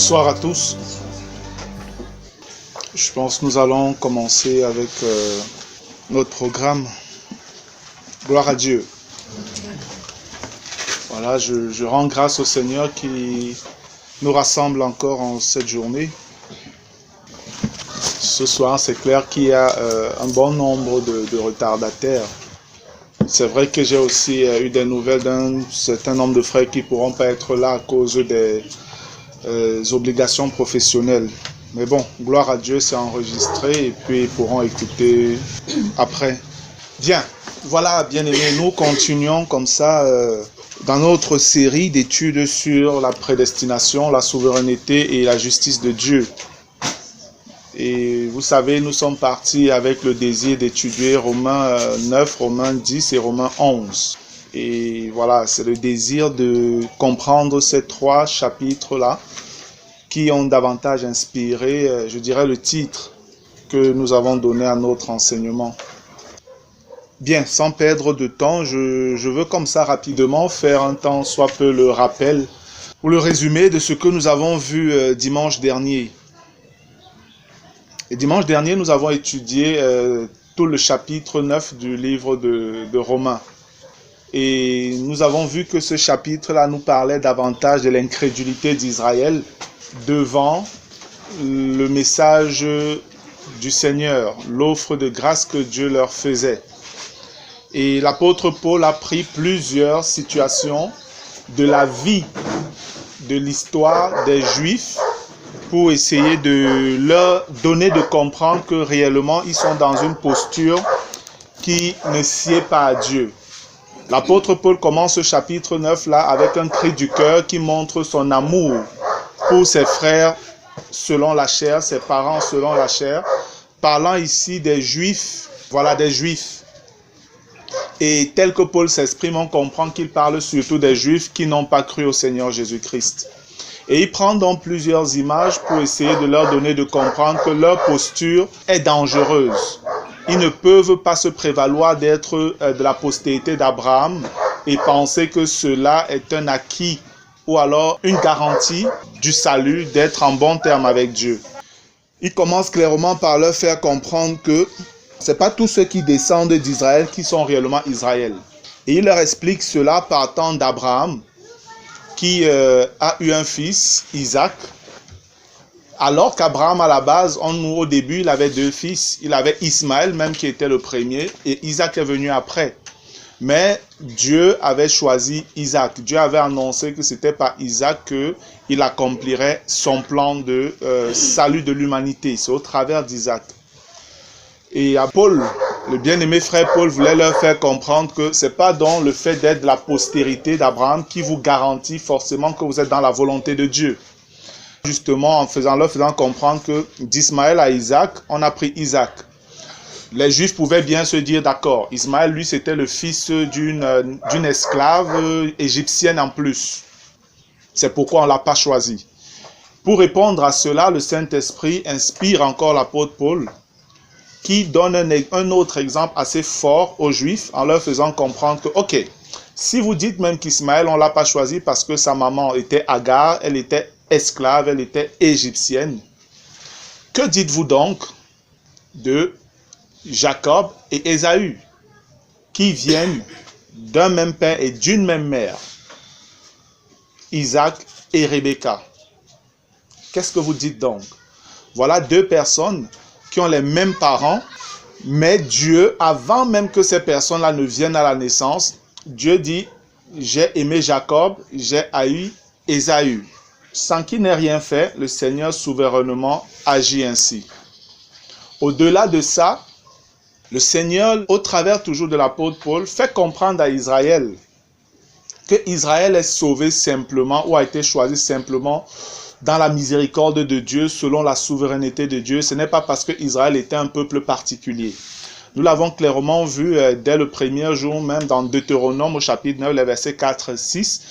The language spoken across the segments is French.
Bonsoir à tous. Je pense que nous allons commencer avec notre programme. Gloire à Dieu. Voilà, je rends grâce au Seigneur qui nous rassemble encore en cette journée. Ce soir, c'est clair qu'il y a un bon nombre de retardataires. C'est vrai que j'ai aussi eu des nouvelles d'un certain nombre de frères qui ne pourront pas être là à cause des obligations professionnelles. Mais bon, gloire à Dieu, c'est enregistré et puis ils pourront écouter après. Bien, voilà, bien-aimés, nous continuons comme ça dans notre série d'études sur la prédestination, la souveraineté et la justice de Dieu. Et vous savez, nous sommes partis avec le désir d'étudier Romains 9, Romains 10 et Romains 11. Et voilà, c'est le désir de comprendre ces trois chapitres-là qui ont davantage inspiré, je dirais, le titre que nous avons donné à notre enseignement. Bien, sans perdre de temps, je veux comme ça rapidement faire un tant soit peu le rappel ou le résumé de ce que nous avons vu dimanche dernier. Et dimanche dernier, nous avons étudié tout le chapitre 9 du livre de Romains. Et nous avons vu que ce chapitre-là nous parlait davantage de l'incrédulité d'Israël devant le message du Seigneur, l'offre de grâce que Dieu leur faisait. Et l'apôtre Paul a pris plusieurs situations de la vie, de l'histoire des Juifs, pour essayer de leur donner de comprendre que réellement ils sont dans une posture qui ne sied pas à Dieu. L'apôtre Paul commence ce chapitre 9 là avec un cri du cœur qui montre son amour pour ses frères selon la chair, ses parents selon la chair, parlant ici des Juifs, voilà des Juifs. Et tel que Paul s'exprime, on comprend qu'il parle surtout des Juifs qui n'ont pas cru au Seigneur Jésus-Christ. Et il prend donc plusieurs images pour essayer de leur donner de comprendre que leur posture est dangereuse. Ils ne peuvent pas se prévaloir d'être de la postérité d'Abraham et penser que cela est un acquis ou alors une garantie du salut, d'être en bon terme avec Dieu. Il commence clairement par leur faire comprendre que ce n'est pas tous ceux qui descendent d'Israël qui sont réellement Israël. Et il leur explique cela partant d'Abraham, qui a eu un fils, Isaac, alors qu'Abraham, à la base, au début, il avait deux fils. Il avait Ismaël, même qui était le premier, et Isaac est venu après. Mais Dieu avait choisi Isaac. Dieu avait annoncé que c'était par Isaac qu'il accomplirait son plan de salut de l'humanité. C'est au travers d'Isaac. Et à Paul, le bien-aimé frère Paul voulait leur faire comprendre que ce n'est pas donc le fait d'être de la postérité d'Abraham qui vous garantit forcément que vous êtes dans la volonté de Dieu. Justement, en leur faisant comprendre que d'Ismaël à Isaac, on a pris Isaac. Les Juifs pouvaient bien se dire d'accord. Ismaël, lui, c'était le fils d'une esclave égyptienne en plus. C'est pourquoi on ne l'a pas choisi. Pour répondre à cela, le Saint-Esprit inspire encore l'apôtre Paul, qui donne un autre exemple assez fort aux Juifs en leur faisant comprendre que, ok, si vous dites même qu'Ismaël, on ne l'a pas choisi parce que sa maman était Agar, elle était esclave, elle était égyptienne, que dites-vous donc de Jacob et Ésaü, qui viennent d'un même père et d'une même mère, Isaac et Rebecca? Qu'est-ce que vous dites donc? Voilà deux personnes qui ont les mêmes parents, mais Dieu, avant même que ces personnes-là ne viennent à la naissance, Dieu dit, j'ai aimé Jacob, j'ai haï Ésaü. Sans qu'il n'ait rien fait, le Seigneur souverainement agit ainsi. Au-delà de ça, le Seigneur, au travers toujours de l'apôtre Paul, fait comprendre à Israël que Israël est sauvé simplement ou a été choisi simplement dans la miséricorde de Dieu, selon la souveraineté de Dieu. Ce n'est pas parce que Israël était un peuple particulier. Nous l'avons clairement vu dès le premier jour, même dans Deutéronome au chapitre 9, les versets 4 et 6,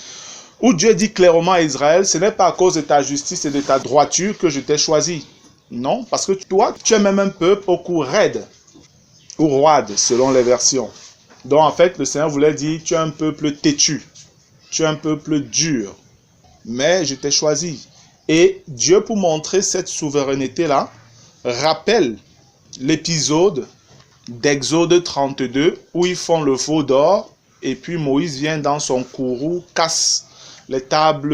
où Dieu dit clairement à Israël, ce n'est pas à cause de ta justice et de ta droiture que je t'ai choisi. Non, parce que toi, tu es même un peuple au cou raide, ou roide, selon les versions. Donc en fait, le Seigneur voulait dire, tu es un peuple têtu, tu es un peuple dur, mais je t'ai choisi. Et Dieu, pour montrer cette souveraineté-là, rappelle l'épisode d'Exode 32 où ils font le veau d'or et puis Moïse vient dans son courroux, casse les tables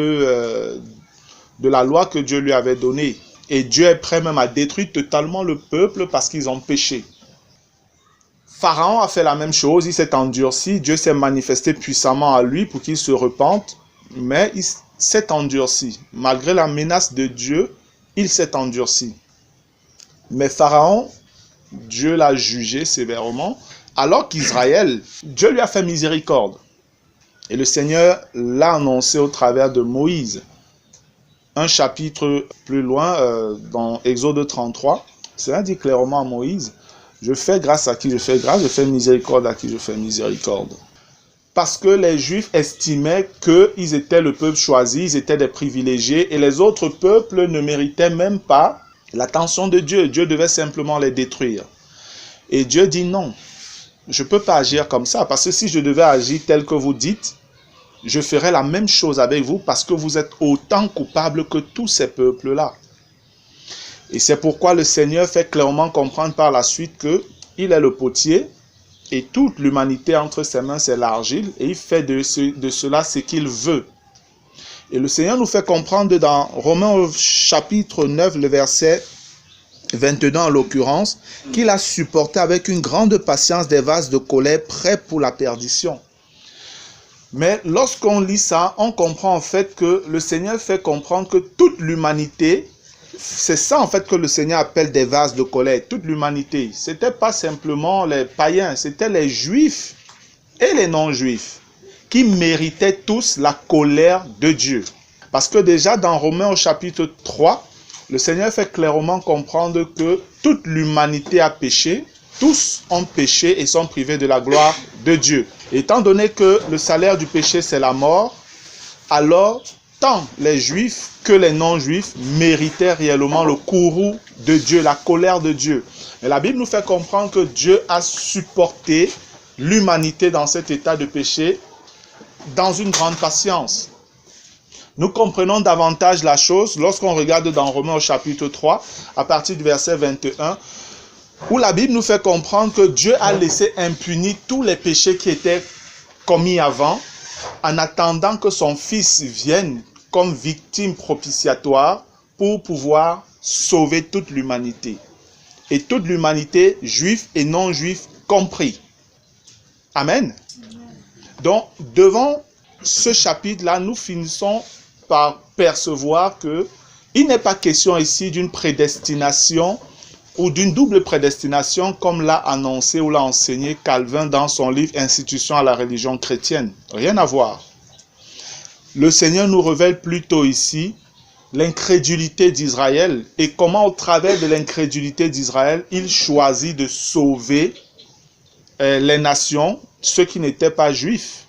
de la loi que Dieu lui avait donnée. Et Dieu est prêt même à détruire totalement le peuple parce qu'ils ont péché. Pharaon a fait la même chose, il s'est endurci, Dieu s'est manifesté puissamment à lui pour qu'il se repente, mais il s'est endurci. Malgré la menace de Dieu, il s'est endurci. Mais Pharaon, Dieu l'a jugé sévèrement, alors qu'Israël, Dieu lui a fait miséricorde. Et le Seigneur l'a annoncé au travers de Moïse. Un chapitre plus loin, dans Exode 33, cela dit clairement à Moïse, je fais grâce à qui je fais grâce, je fais miséricorde à qui je fais miséricorde. Parce que les Juifs estimaient qu'ils étaient le peuple choisi, ils étaient des privilégiés, et les autres peuples ne méritaient même pas l'attention de Dieu. Dieu devait simplement les détruire. Et Dieu dit non, je ne peux pas agir comme ça, parce que si je devais agir tel que vous dites, je ferai la même chose avec vous, parce que vous êtes autant coupables que tous ces peuples-là. Et c'est pourquoi le Seigneur fait clairement comprendre par la suite qu'il est le potier, et toute l'humanité entre ses mains, c'est l'argile, et il fait de cela ce qu'il veut. Et le Seigneur nous fait comprendre dans Romains chapitre 9, le verset 22 en l'occurrence, qu'il a supporté avec une grande patience des vases de colère prêts pour la perdition. Mais lorsqu'on lit ça, on comprend en fait que le Seigneur fait comprendre que toute l'humanité, c'est ça en fait que le Seigneur appelle des vases de colère, toute l'humanité. Ce n'était pas simplement les païens, c'était les juifs et les non-juifs qui méritaient tous la colère de Dieu. Parce que déjà dans Romains au chapitre 3, le Seigneur fait clairement comprendre que toute l'humanité a péché, tous ont péché et sont privés de la gloire de Dieu. Étant donné que le salaire du péché c'est la mort, alors tant les juifs que les non-juifs méritaient réellement le courroux de Dieu, la colère de Dieu. Et la Bible nous fait comprendre que Dieu a supporté l'humanité dans cet état de péché dans une grande patience. Nous comprenons davantage la chose lorsqu'on regarde dans Romains au chapitre 3, à partir du verset 21, où la Bible nous fait comprendre que Dieu a laissé impunis tous les péchés qui étaient commis avant, en attendant que son Fils vienne comme victime propitiatoire pour pouvoir sauver toute l'humanité. Et toute l'humanité, juifs et non-juifs compris. Amen. Donc, devant ce chapitre-là, nous finissons par percevoir qu'il n'est pas question ici d'une prédestination ou d'une double prédestination comme l'a annoncé ou l'a enseigné Calvin dans son livre Institution à la religion chrétienne. Rien à voir. Le Seigneur nous révèle plutôt ici l'incrédulité d'Israël et comment au travers de l'incrédulité d'Israël, il choisit de sauver les nations, ceux qui n'étaient pas juifs.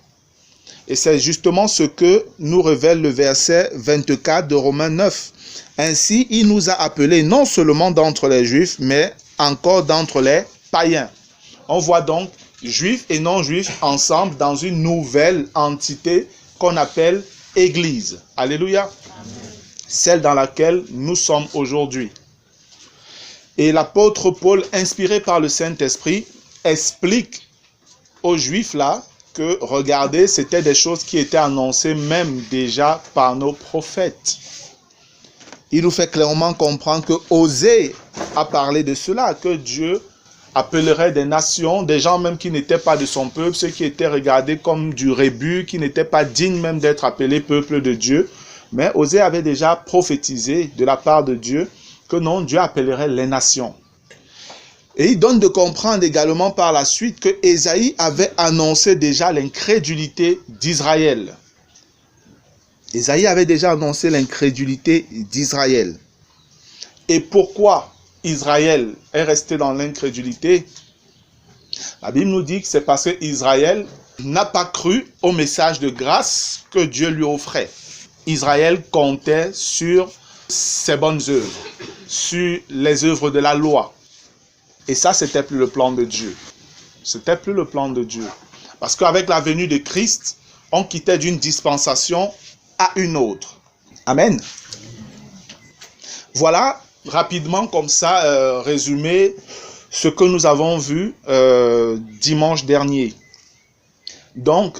Et c'est justement ce que nous révèle le verset 24 de Romains 9. Ainsi, il nous a appelés non seulement d'entre les juifs, mais encore d'entre les païens. On voit donc juifs et non-juifs ensemble dans une nouvelle entité qu'on appelle Église. Alléluia. Amen. Celle dans laquelle nous sommes aujourd'hui. Et l'apôtre Paul, inspiré par le Saint-Esprit, explique aux juifs là que, regardez, c'était des choses qui étaient annoncées même déjà par nos prophètes. Il nous fait clairement comprendre que Osée a parlé de cela, que Dieu appellerait des nations, des gens même qui n'étaient pas de son peuple, ceux qui étaient regardés comme du rébus, qui n'étaient pas dignes même d'être appelés peuple de Dieu. Mais Osée avait déjà prophétisé de la part de Dieu que non, Dieu appellerait les nations. Et il donne de comprendre également par la suite que Ésaïe avait annoncé déjà l'incrédulité d'Israël. Ésaïe avait déjà annoncé l'incrédulité d'Israël. Et pourquoi Israël est resté dans l'incrédulité? La Bible nous dit que c'est parce qu'Israël n'a pas cru au message de grâce que Dieu lui offrait. Israël comptait sur ses bonnes œuvres, sur les œuvres de la loi. Et ça, c'était plus le plan de Dieu. C'était plus le plan de Dieu. Parce qu'avec la venue de Christ, on quittait d'une dispensation à une autre. Amen. Voilà, rapidement comme ça, résumé, ce que nous avons vu dimanche dernier. Donc,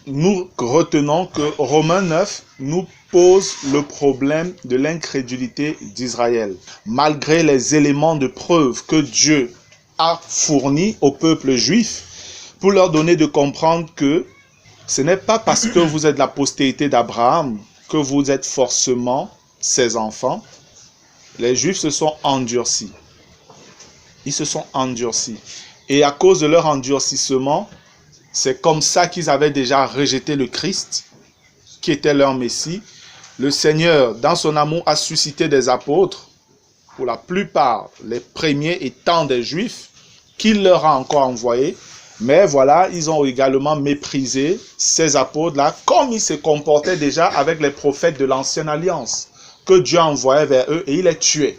nous retenons que Romains 9 nous pose le problème de l'incrédulité d'Israël. Malgré les éléments de preuve que Dieu a fournis au peuple juif pour leur donner de comprendre que ce n'est pas parce que vous êtes la postérité d'Abraham que vous êtes forcément ses enfants. Les Juifs se sont endurcis. Ils se sont endurcis. Et à cause de leur endurcissement, c'est comme ça qu'ils avaient déjà rejeté le Christ, qui était leur Messie. Le Seigneur, dans son amour, a suscité des apôtres, pour la plupart, les premiers étant des Juifs, qu'il leur a encore envoyés. Mais voilà, ils ont également méprisé ces apôtres-là, comme ils se comportaient déjà avec les prophètes de l'Ancienne Alliance, que Dieu envoyait vers eux et il les tuait.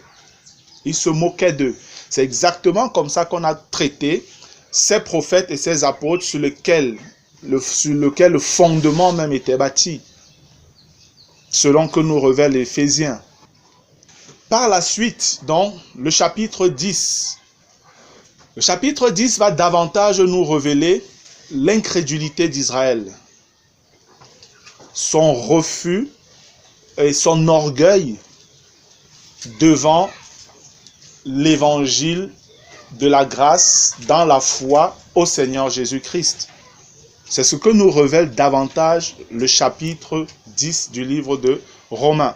Ils se moquaient d'eux. C'est exactement comme ça qu'on a traité ces prophètes et ces apôtres sur lequel le fondement même était bâti, selon que nous révèle Éphésiens. Par la suite, donc, le chapitre 10. Le chapitre 10 va davantage nous révéler l'incrédulité d'Israël, son refus et son orgueil devant l'évangile de la grâce dans la foi au Seigneur Jésus-Christ. C'est ce que nous révèle davantage le chapitre 10 du livre de Romains.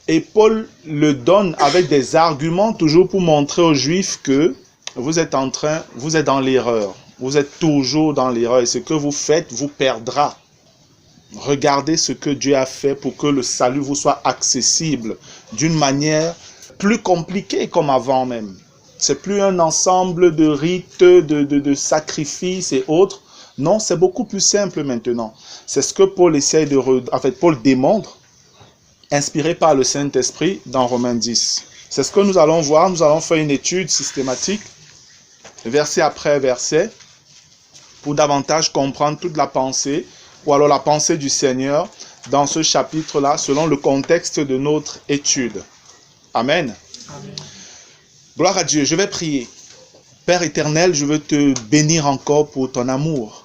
Et Paul le donne avec des arguments toujours pour montrer aux Juifs que vous êtes dans l'erreur. Vous êtes toujours dans l'erreur et ce que vous faites vous perdra. Regardez ce que Dieu a fait pour que le salut vous soit accessible d'une manière plus compliquée comme avant même. C'est plus un ensemble de rites, de sacrifices et autres. Non, c'est beaucoup plus simple maintenant. C'est ce que Paul essaie Paul démontre, inspiré par le Saint-Esprit dans Romains 10. C'est ce que nous allons voir. Nous allons faire une étude systématique, verset après verset, pour davantage comprendre toute la pensée, ou alors la pensée du Seigneur dans ce chapitre-là, selon le contexte de notre étude. Amen. Amen. Gloire à Dieu, je vais prier. Père éternel, je veux te bénir encore pour ton amour.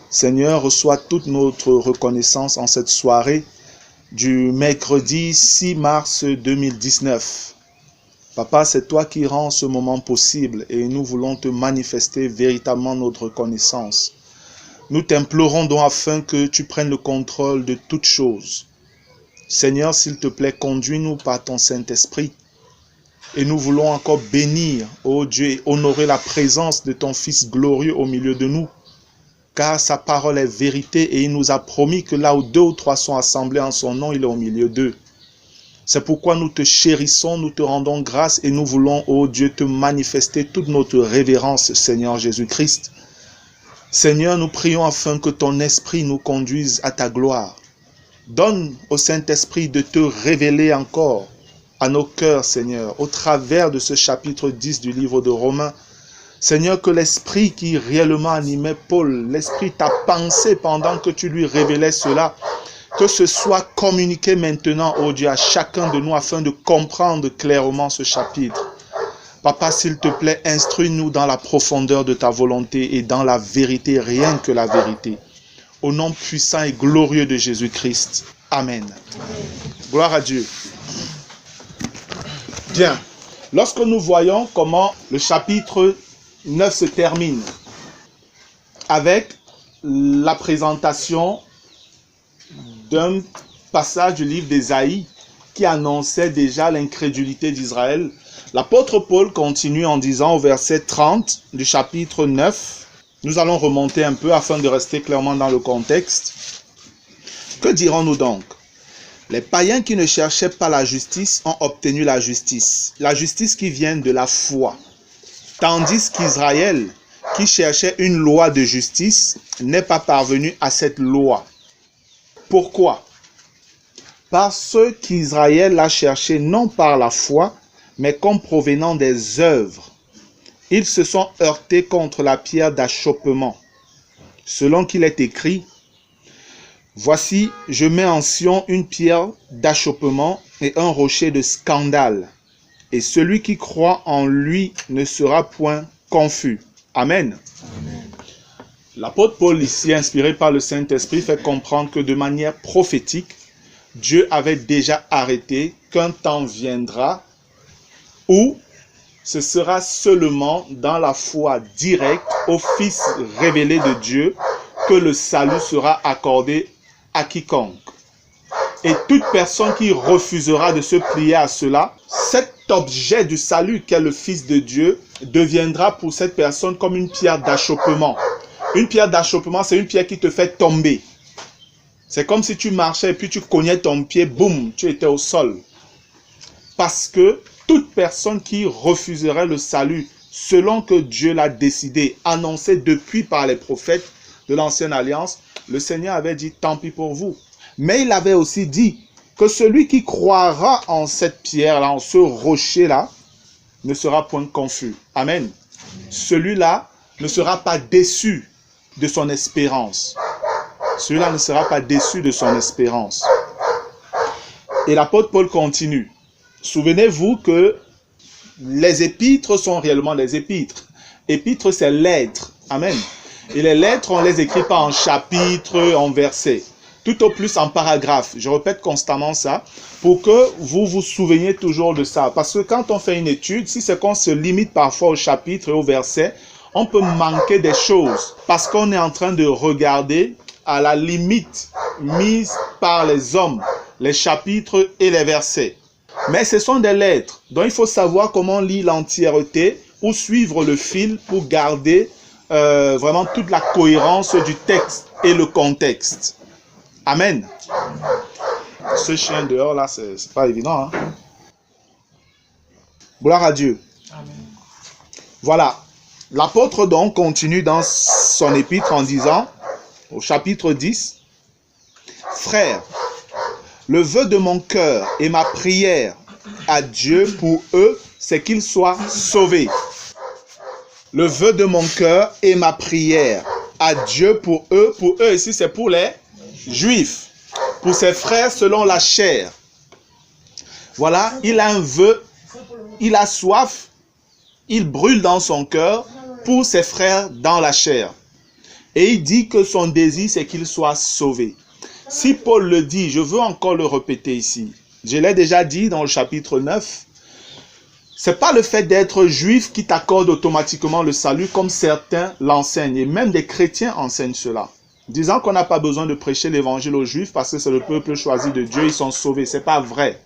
Seigneur, reçois toute notre reconnaissance en cette soirée du mercredi 6 mars 2019. Papa, c'est toi qui rends ce moment possible et nous voulons te manifester véritablement notre reconnaissance. Nous t'implorons donc afin que tu prennes le contrôle de toutes choses. Seigneur, s'il te plaît, conduis-nous par ton Saint-Esprit. Et nous voulons encore bénir, ô Dieu, et honorer la présence de ton Fils glorieux au milieu de nous. Car sa parole est vérité et il nous a promis que là où 2 ou 3 sont assemblés en son nom, il est au milieu d'eux. C'est pourquoi nous te chérissons, nous te rendons grâce et nous voulons, ô Dieu, te manifester toute notre révérence, Seigneur Jésus-Christ. Seigneur, nous prions afin que ton esprit nous conduise à ta gloire. Donne au Saint-Esprit de te révéler encore à nos cœurs, Seigneur, au travers de ce chapitre 10 du livre de Romains. Seigneur, que l'esprit qui réellement animait Paul, l'esprit t'a pensé pendant que tu lui révélais cela, que ce soit communiqué maintenant, ô Dieu, à chacun de nous afin de comprendre clairement ce chapitre. Papa, s'il te plaît, instruis-nous dans la profondeur de ta volonté et dans la vérité, rien que la vérité. Au nom puissant et glorieux de Jésus-Christ. Amen. Gloire à Dieu. Bien. Lorsque nous voyons comment le chapitre 9 se termine avec la présentation d'un passage du livre d'Ésaïe qui annonçait déjà l'incrédulité d'Israël, l'apôtre Paul continue en disant au verset 30 du chapitre 9, nous allons remonter un peu afin de rester clairement dans le contexte. Que dirons-nous donc? Les païens qui ne cherchaient pas la justice ont obtenu la justice qui vient de la foi. Tandis qu'Israël, qui cherchait une loi de justice, n'est pas parvenu à cette loi. Pourquoi? Parce qu'Israël l'a cherché non par la foi, mais comme provenant des œuvres. Ils se sont heurtés contre la pierre d'achoppement. Selon qu'il est écrit, Voici, je mets en Sion une pierre d'achoppement et un rocher de scandale. Et celui qui croit en lui ne sera point confus. Amen. Amen. L'apôtre Paul, ici, inspiré par le Saint-Esprit, fait comprendre que de manière prophétique, Dieu avait déjà arrêté qu'un temps viendra où ce sera seulement dans la foi directe au Fils révélé de Dieu que le salut sera accordé à quiconque. Et toute personne qui refusera de se plier à cela, cet objet du salut qu'est le Fils de Dieu deviendra pour cette personne comme une pierre d'achoppement. Une pierre d'achoppement, c'est une pierre qui te fait tomber. C'est comme si tu marchais et puis tu cognais ton pied, boum, tu étais au sol. Parce que toute personne qui refuserait le salut, selon que Dieu l'a décidé, annoncé depuis par les prophètes de l'Ancienne Alliance, le Seigneur avait dit tant pis pour vous. Mais il avait aussi dit que celui qui croira en cette pierre-là, en ce rocher-là, ne sera point confus. Amen. Celui-là ne sera pas déçu de son espérance. Celui-là ne sera pas déçu de son espérance. Et l'apôtre Paul continue. Souvenez-vous que les épîtres sont réellement des épîtres. Épîtres, c'est lettres. Amen. Et les lettres, on les écrit pas en chapitres, en versets. Tout au plus en paragraphes. Je répète constamment ça pour que vous vous souveniez toujours de ça. Parce que quand on fait une étude, si c'est qu'on se limite parfois au chapitre et au verset, on peut manquer des choses. Parce qu'on est en train de regarder à la limite mise par les hommes, les chapitres et les versets. Mais ce sont des lettres. Donc il faut savoir comment lire l'entièreté ou suivre le fil pour garder vraiment toute la cohérence du texte et le contexte. Amen. Ce chien dehors là, c'est pas évident. Hein? Gloire à Dieu. Amen. Voilà. L'apôtre donc continue dans son épître en disant, au chapitre 10, « Frères, le vœu de mon cœur et ma prière à Dieu pour eux, c'est qu'ils soient sauvés. » Le vœu de mon cœur et ma prière à Dieu pour eux ici c'est pour les Juifs, pour ses frères selon la chair. Voilà, il a un vœu, il a soif, il brûle dans son cœur pour ses frères dans la chair. Et il dit que son désir c'est qu'ils soient sauvés. Si Paul le dit, je veux encore le répéter ici. Je l'ai déjà dit dans le chapitre 9. C'est pas le fait d'être juif qui t'accorde automatiquement le salut comme certains l'enseignent. Et même des chrétiens enseignent cela. Disant qu'on n'a pas besoin de prêcher l'évangile aux juifs parce que c'est le peuple choisi de Dieu, ils sont sauvés. C'est pas vrai.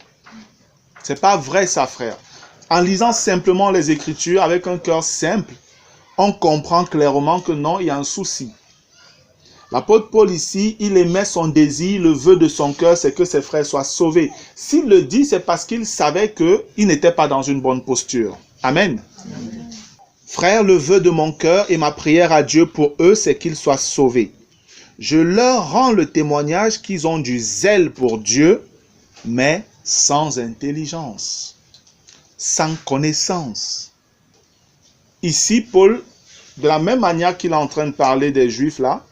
C'est pas vrai ça, frère. En lisant simplement les Écritures avec un cœur simple, on comprend clairement que non, il y a un souci. L'apôtre Paul ici, il émet son désir, le vœu de son cœur, c'est que ses frères soient sauvés. S'il le dit, c'est parce qu'il savait qu'il n'était pas dans une bonne posture. Amen. Amen. Frères, le vœu de mon cœur et ma prière à Dieu pour eux, c'est qu'ils soient sauvés. Je leur rends le témoignage qu'ils ont du zèle pour Dieu, mais sans intelligence, sans connaissance. Ici, Paul, de la même manière qu'il est en train de parler des Juifs là,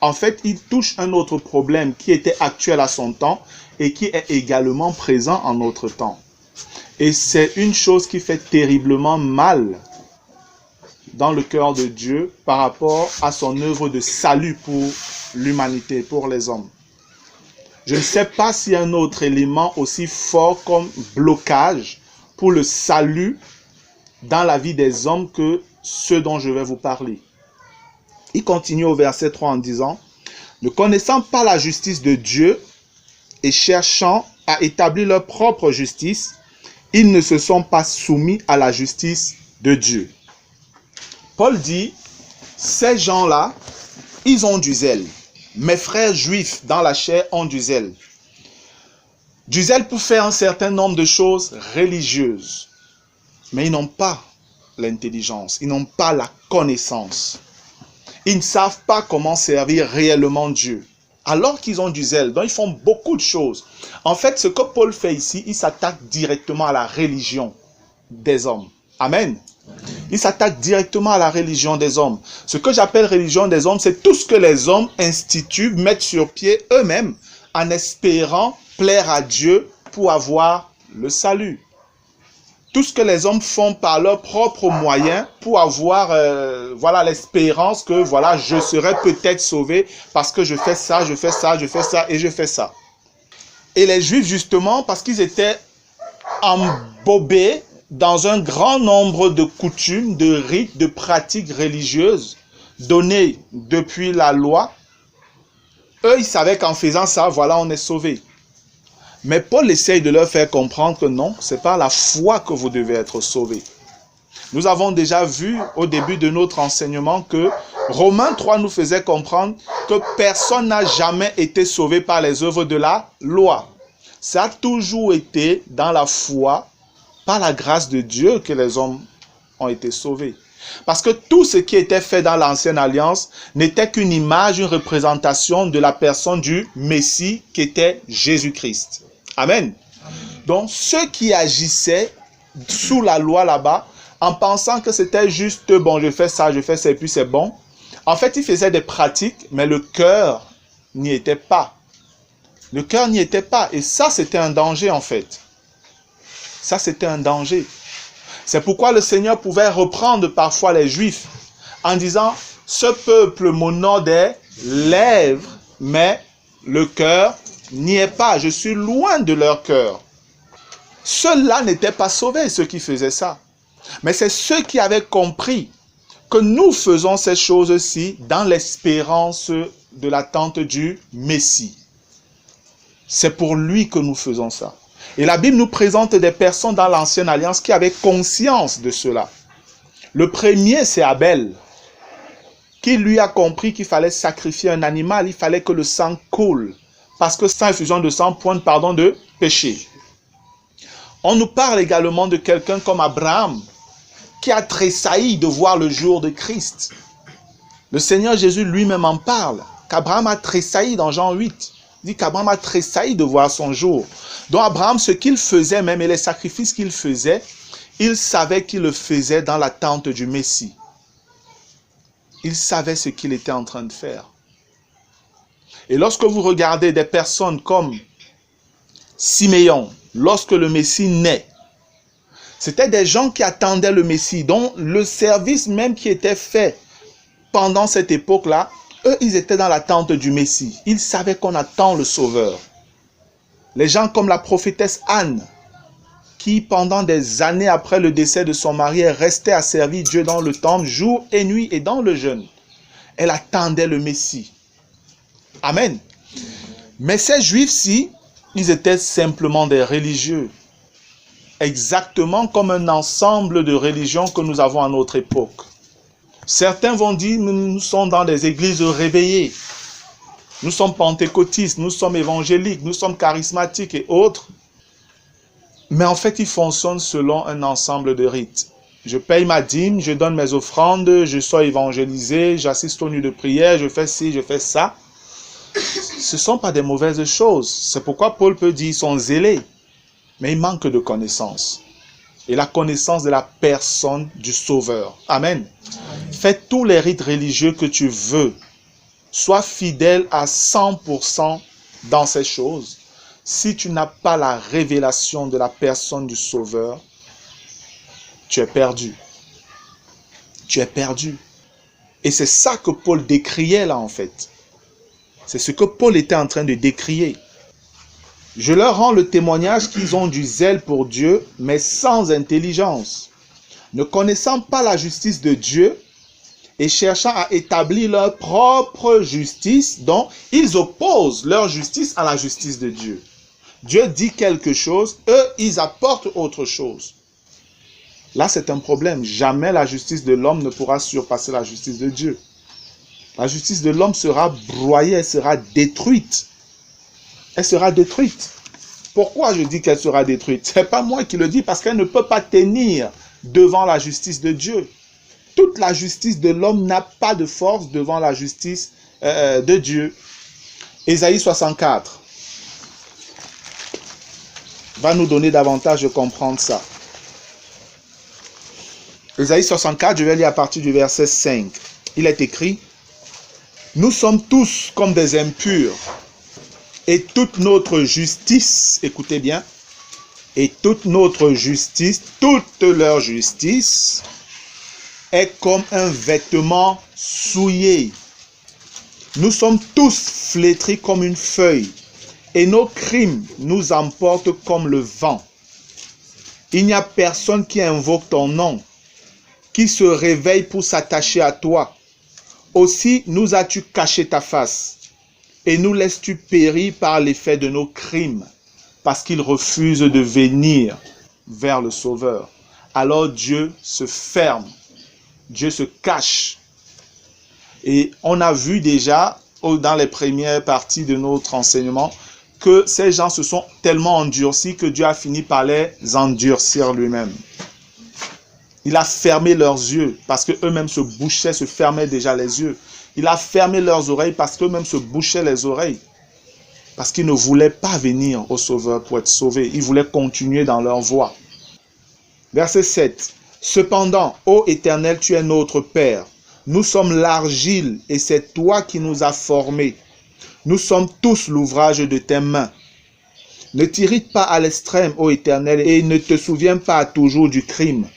en fait, il touche un autre problème qui était actuel à son temps et qui est également présent en notre temps. Et c'est une chose qui fait terriblement mal dans le cœur de Dieu par rapport à son œuvre de salut pour l'humanité, pour les hommes. Je ne sais pas s'il y a un autre élément aussi fort comme blocage pour le salut dans la vie des hommes que ce dont je vais vous parler. Il continue au verset 3 en disant, « Ne connaissant pas la justice de Dieu et cherchant à établir leur propre justice, ils ne se sont pas soumis à la justice de Dieu. » Paul dit, ces gens-là, ils ont du zèle. Mes frères juifs dans la chair ont du zèle. Du zèle pour faire un certain nombre de choses religieuses. Mais ils n'ont pas l'intelligence, ils n'ont pas la connaissance. Ils ne savent pas comment servir réellement Dieu. Alors qu'ils ont du zèle, donc ils font beaucoup de choses. En fait, ce que Paul fait ici, il s'attaque directement à la religion des hommes. Amen. Il s'attaque directement à la religion des hommes. Ce que j'appelle religion des hommes, c'est tout ce que les hommes instituent, mettent sur pied eux-mêmes, en espérant plaire à Dieu pour avoir le salut. Tout ce que les hommes font par leurs propres moyens pour avoir l'espérance que je serai peut-être sauvé parce que je fais ça, je fais ça, je fais ça et je fais ça. Et les Juifs, justement, parce qu'ils étaient embobés dans un grand nombre de coutumes, de rites, de pratiques religieuses données depuis la loi, eux, ils savaient qu'en faisant ça, on est sauvé. Mais Paul essaye de leur faire comprendre que non, c'est par la foi que vous devez être sauvés. Nous avons déjà vu au début de notre enseignement que Romains 3 nous faisait comprendre que personne n'a jamais été sauvé par les œuvres de la loi. Ça a toujours été dans la foi, par la grâce de Dieu que les hommes ont été sauvés. Parce que tout ce qui était fait dans l'ancienne alliance n'était qu'une image, une représentation de la personne du Messie qui était Jésus-Christ. Amen. Donc ceux qui agissaient sous la loi là-bas, en pensant que c'était juste, bon, je fais ça et puis c'est bon. En fait, ils faisaient des pratiques, mais le cœur n'y était pas. Le cœur n'y était pas. Et ça, c'était un danger en fait. Ça, c'était un danger. C'est pourquoi le Seigneur pouvait reprendre parfois les Juifs en disant, ce peuple m'honore des lèvres, mais le cœur n'y est pas. Je suis loin de leur cœur. Ceux-là n'étaient pas sauvés, ceux qui faisaient ça. Mais c'est ceux qui avaient compris que nous faisons ces choses-ci dans l'espérance de l'attente du Messie. C'est pour lui que nous faisons ça. Et la Bible nous présente des personnes dans l'ancienne alliance qui avaient conscience de cela. Le premier, c'est Abel, qui lui a compris qu'il fallait sacrifier un animal, il fallait que le sang coule, parce que sans effusion de sang pointe pardon de péché. On nous parle également de quelqu'un comme Abraham, qui a tressailli de voir le jour de Christ. Le Seigneur Jésus lui-même en parle, qu'Abraham a tressailli dans Jean 8. Il dit qu'Abraham a tressailli de voir son jour. Donc Abraham, ce qu'il faisait même et les sacrifices qu'il faisait, il savait qu'il le faisait dans l'attente du Messie. Il savait ce qu'il était en train de faire. Et lorsque vous regardez des personnes comme Siméon, lorsque le Messie naît, c'était des gens qui attendaient le Messie, dont le service même qui était fait pendant cette époque-là, eux, ils étaient dans l'attente du Messie. Ils savaient qu'on attend le Sauveur. Les gens comme la prophétesse Anne, qui pendant des années après le décès de son mari, est restée à servir Dieu dans le temple, jour et nuit et dans le jeûne. Elle attendait le Messie. Amen. Mais ces Juifs-ci, ils étaient simplement des religieux. Exactement comme un ensemble de religions que nous avons à notre époque. Certains vont dire, nous sommes dans des églises réveillées. Nous sommes pentecôtistes, nous sommes évangéliques, nous sommes charismatiques et autres. Mais en fait, ils fonctionnent selon un ensemble de rites. Je paye ma dîme, je donne mes offrandes, je sois évangélisé, j'assiste aux nuits de prière, je fais ci, je fais ça. Ce ne sont pas des mauvaises choses. C'est pourquoi Paul peut dire qu'ils sont zélés. Mais il manque de connaissance. Et la connaissance de la personne du Sauveur. Amen. Fais tous les rites religieux que tu veux. Sois fidèle à 100% dans ces choses. Si tu n'as pas la révélation de la personne du Sauveur, tu es perdu. Tu es perdu. Et c'est ça que Paul décriait là en fait. C'est ce que Paul était en train de décrier. Je leur rends le témoignage qu'ils ont du zèle pour Dieu, mais sans intelligence, ne connaissant pas la justice de Dieu et cherchant à établir leur propre justice, dont ils opposent leur justice à la justice de Dieu. Dieu dit quelque chose, eux, ils apportent autre chose. Là, c'est un problème. Jamais la justice de l'homme ne pourra surpasser la justice de Dieu. La justice de l'homme sera broyée, elle sera détruite. Elle sera détruite. Pourquoi je dis qu'elle sera détruite? Ce n'est pas moi qui le dis, parce qu'elle ne peut pas tenir devant la justice de Dieu. Toute la justice de l'homme n'a pas de force devant la justice de Dieu. Ésaïe 64 va nous donner davantage de comprendre ça. Ésaïe 64, je vais lire à partir du verset 5. Il est écrit, « Nous sommes tous comme des impurs, et toute notre justice, écoutez bien, et toute notre justice, toute leur justice, est comme un vêtement souillé. Nous sommes tous flétris comme une feuille, et nos crimes nous emportent comme le vent. Il n'y a personne qui invoque ton nom, qui se réveille pour s'attacher à toi. Aussi nous as-tu caché ta face, et nous laisses-tu périr par l'effet de nos crimes, parce qu'ils refusent de venir vers le Sauveur. Alors Dieu se ferme, Dieu se cache. Et on a vu déjà, dans les premières parties de notre enseignement, que ces gens se sont tellement endurcis que Dieu a fini par les endurcir lui-même. Il a fermé leurs yeux parce qu'eux-mêmes se bouchaient, se fermaient déjà les yeux. Il a fermé leurs oreilles parce qu'eux-mêmes se bouchaient les oreilles. Parce qu'ils ne voulaient pas venir au Sauveur pour être sauvés. Ils voulaient continuer dans leur voie. Verset 7. Cependant, ô Éternel, tu es notre Père. Nous sommes l'argile et c'est toi qui nous as formés. Nous sommes tous l'ouvrage de tes mains. Ne t'irrite pas à l'extrême, ô Éternel, et ne te souviens pas toujours du crime.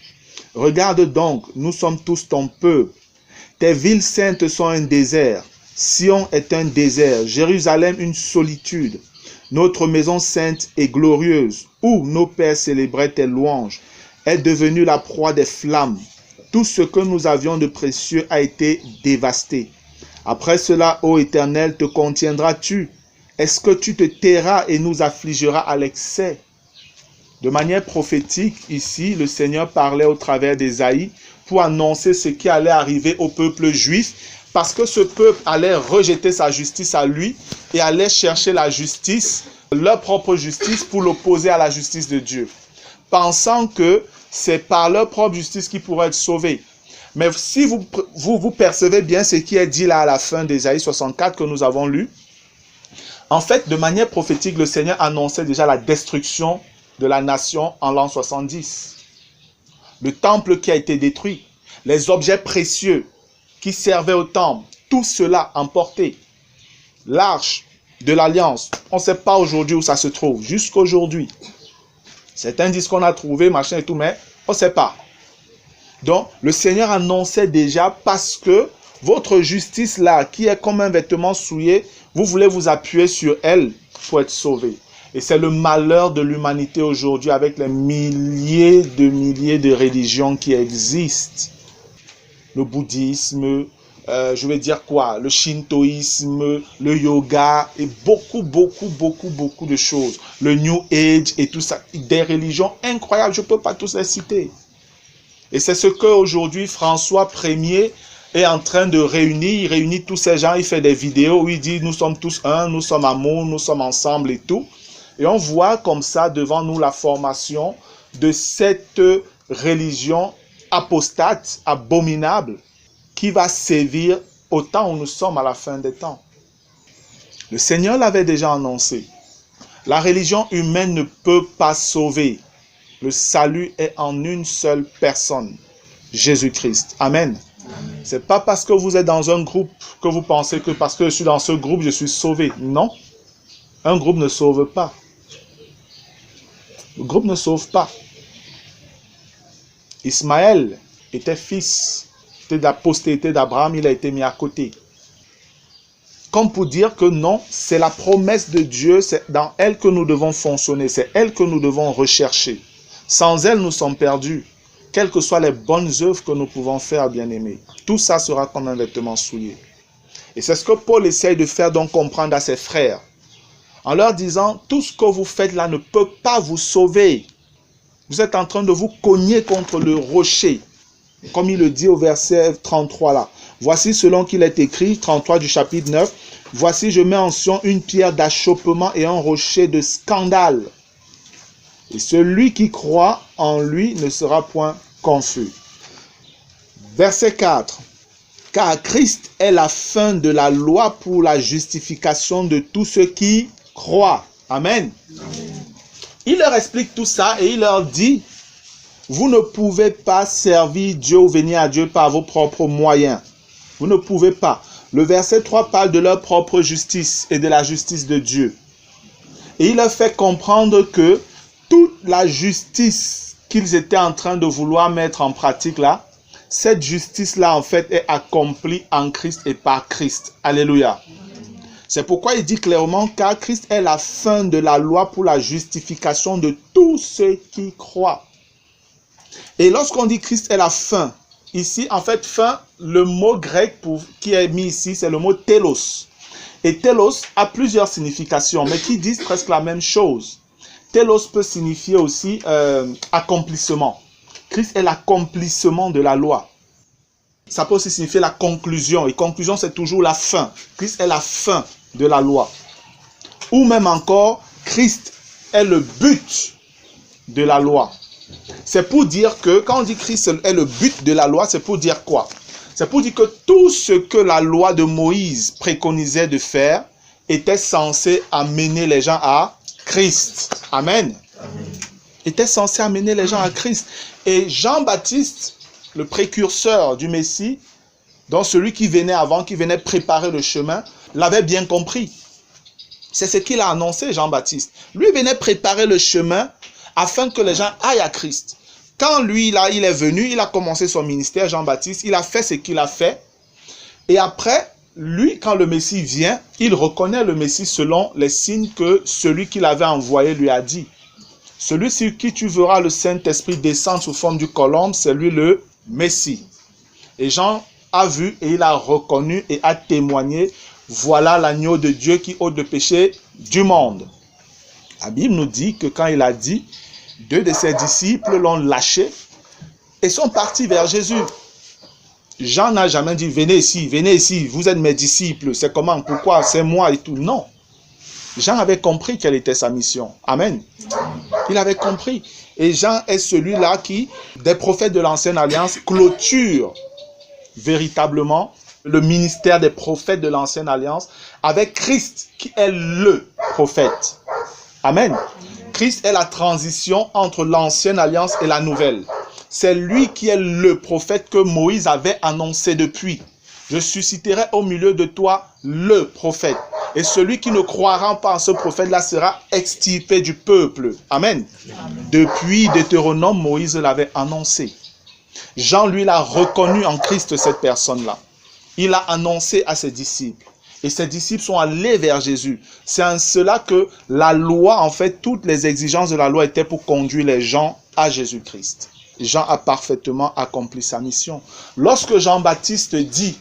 Regarde donc, nous sommes tous ton peuple. Tes villes saintes sont un désert. Sion est un désert. Jérusalem une solitude. Notre maison sainte et glorieuse, où nos pères célébraient tes louanges, est devenue la proie des flammes. Tout ce que nous avions de précieux a été dévasté. Après cela, ô Éternel, te contiendras-tu? Est-ce que tu te tairas et nous affligeras à l'excès? De manière prophétique, ici, le Seigneur parlait au travers d'Ésaïe pour annoncer ce qui allait arriver au peuple juif, parce que ce peuple allait rejeter sa justice à lui et allait chercher la justice, leur propre justice, pour l'opposer à la justice de Dieu, pensant que c'est par leur propre justice qu'ils pourraient être sauvés. Mais si vous percevez bien ce qui est dit là à la fin d'Ésaïe 64 que nous avons lu, en fait, de manière prophétique, le Seigneur annonçait déjà la destruction de la nation en l'an 70. Le temple qui a été détruit, les objets précieux qui servaient au temple, tout cela emporté. L'arche de l'alliance, on ne sait pas aujourd'hui où ça se trouve, jusqu'aujourd'hui. Certains disent qu'on a trouvé, machin et tout, mais on ne sait pas. Donc, le Seigneur annonçait déjà parce que votre justice là, qui est comme un vêtement souillé, vous voulez vous appuyer sur elle pour être sauvé. Et c'est le malheur de l'humanité aujourd'hui avec les milliers de religions qui existent. Le bouddhisme, je vais dire quoi, le shintoïsme, le yoga et beaucoup de choses. Le New Age et tout ça. Des religions incroyables, je ne peux pas tous les citer. Et c'est ce qu'aujourd'hui François Ier est en train de réunir. Il réunit tous ces gens, il fait des vidéos où il dit nous sommes tous un, nous sommes amour, nous sommes ensemble et tout. Et on voit comme ça devant nous la formation de cette religion apostate, abominable, qui va sévir au temps où nous sommes à la fin des temps. Le Seigneur l'avait déjà annoncé. La religion humaine ne peut pas sauver. Le salut est en une seule personne, Jésus-Christ. Amen. Ce n'est pas parce que vous êtes dans un groupe que vous pensez que parce que je suis dans ce groupe, je suis sauvé. Non. Un groupe ne sauve pas. Le groupe ne sauve pas. Ismaël était fils de la postérité d'Abraham, il a été mis à côté. Comme pour dire que non, c'est la promesse de Dieu, c'est dans elle que nous devons fonctionner, c'est elle que nous devons rechercher. Sans elle, nous sommes perdus. Quelles que soient les bonnes œuvres que nous pouvons faire, bien-aimés, tout ça sera comme un vêtement souillé. Et c'est ce que Paul essaye de faire donc comprendre à ses frères, en leur disant, tout ce que vous faites là ne peut pas vous sauver. Vous êtes en train de vous cogner contre le rocher. Comme il le dit au verset 33 là. Voici selon qu'il est écrit, 33 du chapitre 9, voici je mets en Sion une pierre d'achoppement et un rocher de scandale. Et celui qui croit en lui ne sera point confus. Verset 4. Car Christ est la fin de la loi pour la justification de tous ceux qui croient. Amen. Il leur explique tout ça et il leur dit, Vous ne pouvez pas servir Dieu ou venir à Dieu par vos propres moyens. Vous ne pouvez pas. Le verset 3 parle de leur propre justice et de la justice de Dieu. Et il leur fait comprendre que toute la justice qu'ils étaient en train de vouloir mettre en pratique là, cette justice-là en fait est accomplie en Christ et par Christ. Alléluia. C'est pourquoi il dit clairement, car Christ est la fin de la loi pour la justification de tous ceux qui croient. Et lorsqu'on dit Christ est la fin, ici, en fait, fin, le mot grec qui est mis ici, c'est le mot telos. Et telos a plusieurs significations, mais qui disent presque la même chose. Telos peut signifier aussi accomplissement. Christ est l'accomplissement de la loi. Ça peut aussi signifier la conclusion. Et conclusion, c'est toujours la fin. Christ est la fin de la loi. Ou même encore, Christ est le but de la loi. C'est pour dire que, quand on dit Christ est le but de la loi, c'est pour dire quoi? C'est pour dire que tout ce que la loi de Moïse préconisait de faire était censé amener les gens à Christ. Amen. Était censé amener les gens à Christ. Et Jean-Baptiste, le précurseur du Messie, donc celui qui venait avant, qui venait préparer le chemin, l'avait bien compris. C'est ce qu'il a annoncé, Jean-Baptiste. Lui venait préparer le chemin afin que les gens aillent à Christ. Quand lui, là, il est venu, il a commencé son ministère, Jean-Baptiste, il a fait ce qu'il a fait. Et après, lui, quand le Messie vient, il reconnaît le Messie selon les signes que celui qui l'avait envoyé lui a dit. Celui sur qui tu verras le Saint-Esprit descendre sous forme du colombe, c'est lui le Messie. Et Jean a vu et il a reconnu et a témoigné, voilà l'agneau de Dieu qui ôte le péché du monde. La Bible nous dit que quand il a dit, 2 de ses disciples l'ont lâché et sont partis vers Jésus. Jean n'a jamais dit, venez ici, vous êtes mes disciples, c'est comment, pourquoi, c'est moi et tout. Non. Jean avait compris quelle était sa mission. Amen. Il avait compris. Et Jean est celui-là qui, des prophètes de l'Ancienne Alliance, clôture véritablement le ministère des prophètes de l'Ancienne Alliance avec Christ qui est le prophète. Amen. Christ est la transition entre l'Ancienne Alliance et la Nouvelle. C'est lui qui est le prophète que Moïse avait annoncé depuis. Je susciterai au milieu de toi le prophète. Et celui qui ne croira pas en ce prophète-là sera extirpé du peuple. Amen. Depuis Deutéronome, Moïse l'avait annoncé. Jean, lui, l'a reconnu en Christ, cette personne-là. Il a annoncé à ses disciples. Et ses disciples sont allés vers Jésus. C'est en cela que la loi, en fait, toutes les exigences de la loi étaient pour conduire les gens à Jésus-Christ. Jean a parfaitement accompli sa mission. Lorsque Jean-Baptiste dit,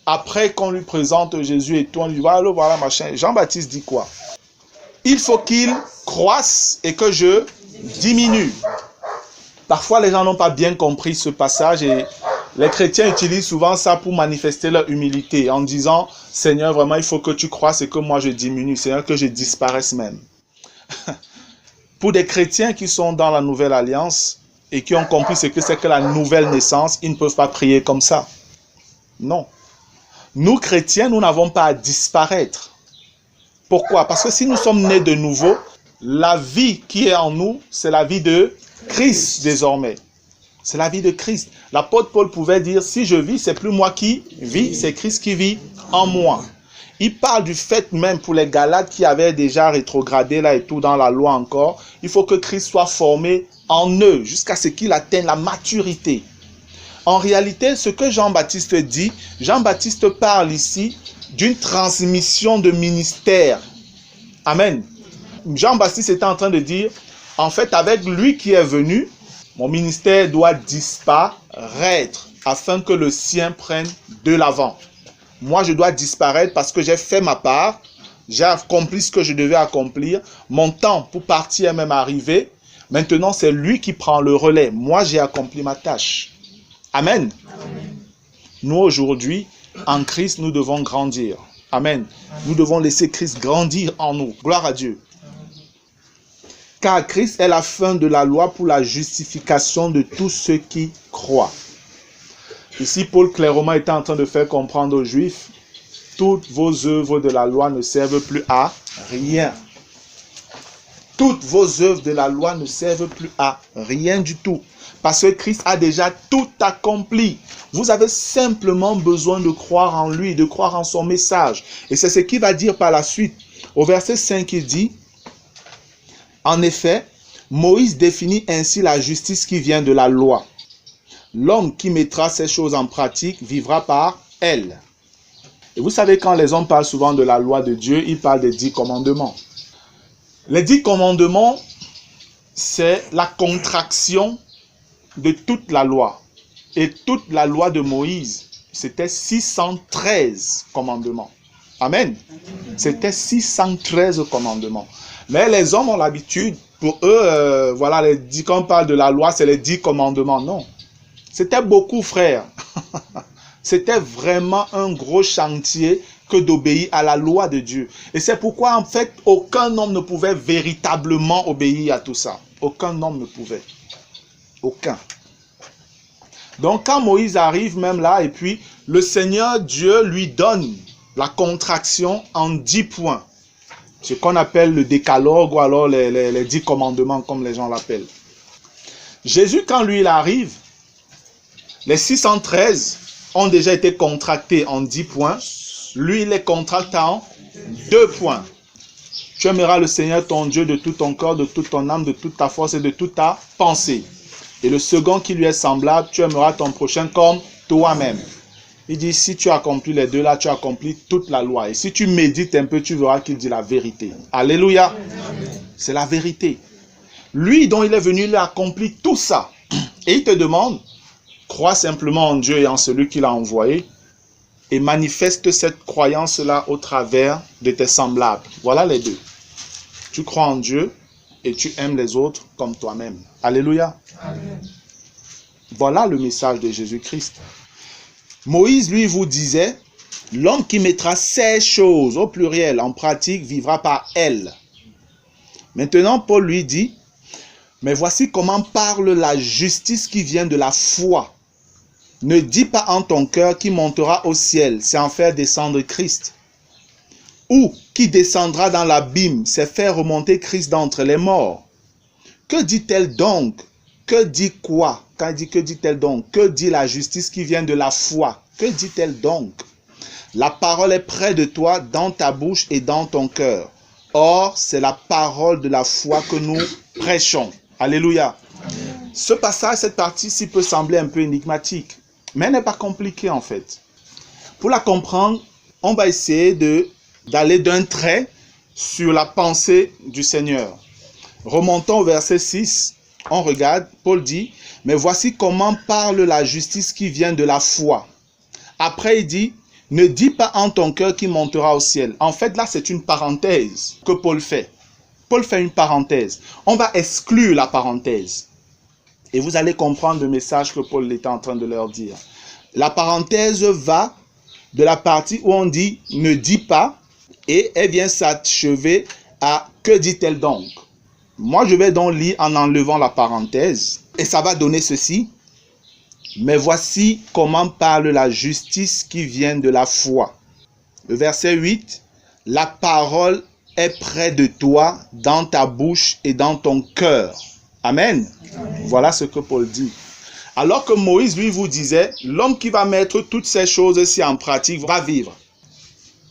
après qu'on lui présente Jésus et tout, on lui dit, voilà, machin. Jean-Baptiste dit quoi? Il faut qu'il croisse et que je diminue. Parfois, les gens n'ont pas bien compris ce passage et les chrétiens utilisent souvent ça pour manifester leur humilité en disant, Seigneur, vraiment, il faut que tu croisses et que moi je diminue. Seigneur, que je disparaisse même. Pour des chrétiens qui sont dans la nouvelle alliance et qui ont compris ce que c'est que la nouvelle naissance, ils ne peuvent pas prier comme ça. Non. Nous, chrétiens, nous n'avons pas à disparaître. Pourquoi? Parce que si nous sommes nés de nouveau, la vie qui est en nous, c'est la vie de Christ désormais. C'est la vie de Christ. L'apôtre Paul pouvait dire, si je vis, c'est plus moi qui vis, c'est Christ qui vit en moi. Il parle du fait même pour les Galates qui avaient déjà rétrogradé là et tout dans la loi encore. Il faut que Christ soit formé en eux jusqu'à ce qu'il atteigne la maturité. En réalité, ce que Jean-Baptiste dit, Jean-Baptiste parle ici d'une transmission de ministère. Amen. Jean-Baptiste était en train de dire, en fait, avec lui qui est venu, mon ministère doit disparaître afin que le sien prenne de l'avant. Moi, je dois disparaître parce que j'ai fait ma part, j'ai accompli ce que je devais accomplir, mon temps pour partir est même arrivé. Maintenant, c'est lui qui prend le relais. Moi, j'ai accompli ma tâche. Amen. Amen. Nous, aujourd'hui, en Christ, nous devons grandir. Amen. Nous devons laisser Christ grandir en nous. Gloire à Dieu. Car Christ est la fin de la loi pour la justification de tous ceux qui croient. Ici, Paul clairement était en train de faire comprendre aux Juifs, toutes vos œuvres de la loi ne servent plus à rien. Toutes vos œuvres de la loi ne servent plus à rien du tout. Parce que Christ a déjà tout accompli. Vous avez simplement besoin de croire en lui, de croire en son message. Et c'est ce qu'il va dire par la suite. Au verset 5, il dit, « En effet, Moïse définit ainsi la justice qui vient de la loi. L'homme qui mettra ces choses en pratique vivra par elle. » Et vous savez, quand les hommes parlent souvent de la loi de Dieu, ils parlent des 10 commandements. Les 10 commandements, c'est la contraction de toute la loi. Et toute la loi de Moïse, c'était 613 commandements. Amen. C'était 613 commandements. Mais les hommes ont l'habitude, pour eux, voilà, quand on parle de la loi, c'est les 10 commandements. Non. C'était beaucoup, frère. C'était vraiment un gros chantier que d'obéir à la loi de Dieu. Et c'est pourquoi, en fait, aucun homme ne pouvait véritablement obéir à tout ça. Aucun homme ne pouvait. Aucun. Donc, quand Moïse arrive même là, et puis le Seigneur Dieu lui donne la contraction en 10 points. Ce qu'on appelle le décalogue ou alors les 10 commandements, comme les gens l'appellent. Jésus, quand lui, il arrive, les 613 ont déjà été contractés en 10 points. Lui, il les contracte en 2 points. Tu aimeras le Seigneur ton Dieu de tout ton corps, de toute ton âme, de toute ta force et de toute ta pensée. Et le second qui lui est semblable, tu aimeras ton prochain comme toi-même. Il dit, si tu accomplis les deux là, tu accomplis toute la loi. Et si tu médites un peu, tu verras qu'il dit la vérité. Alléluia. C'est la vérité. Lui dont il est venu, il a accompli tout ça. Et il te demande, crois simplement en Dieu et en celui qu'il a envoyé et manifeste cette croyance-là au travers de tes semblables. Voilà les deux. Tu crois en Dieu et tu aimes les autres comme toi-même. Alléluia. Amen. Voilà le message de Jésus-Christ. Moïse, lui, vous disait, l'homme qui mettra ces choses, au pluriel, en pratique, vivra par elles. Maintenant, Paul lui dit, mais voici comment parle la justice qui vient de la foi. Ne dis pas en ton cœur qui montera au ciel, c'est en faire descendre Christ. Ou qui descendra dans l'abîme, c'est faire remonter Christ d'entre les morts. Que dit-elle donc? Que dit quoi? Quand il dit que dit-elle donc? Que dit la justice qui vient de la foi? Que dit-elle donc? La parole est près de toi, dans ta bouche et dans ton cœur. Or, c'est la parole de la foi que nous prêchons. Alléluia. Ce passage, cette partie-ci peut sembler un peu énigmatique, mais elle n'est pas compliquée en fait. Pour la comprendre, on va essayer d'aller d'un trait sur la pensée du Seigneur. Remontons au verset 6. On regarde, Paul dit, « Mais voici comment parle la justice qui vient de la foi. » Après, il dit, « Ne dis pas en ton cœur qui montera au ciel. » En fait, là, c'est une parenthèse que Paul fait. Paul fait une parenthèse. On va exclure la parenthèse. Et vous allez comprendre le message que Paul était en train de leur dire. La parenthèse va de la partie où on dit « Ne dis pas » et elle vient s'achever à « Que dit-elle donc ?» Moi, je vais donc lire en enlevant la parenthèse et ça va donner ceci. Mais voici comment parle la justice qui vient de la foi. Le verset 8. La parole est près de toi, dans ta bouche et dans ton cœur. Amen. Amen. Voilà ce que Paul dit. Alors que Moïse, lui, vous disait, l'homme qui va mettre toutes ces choses-ci en pratique va vivre.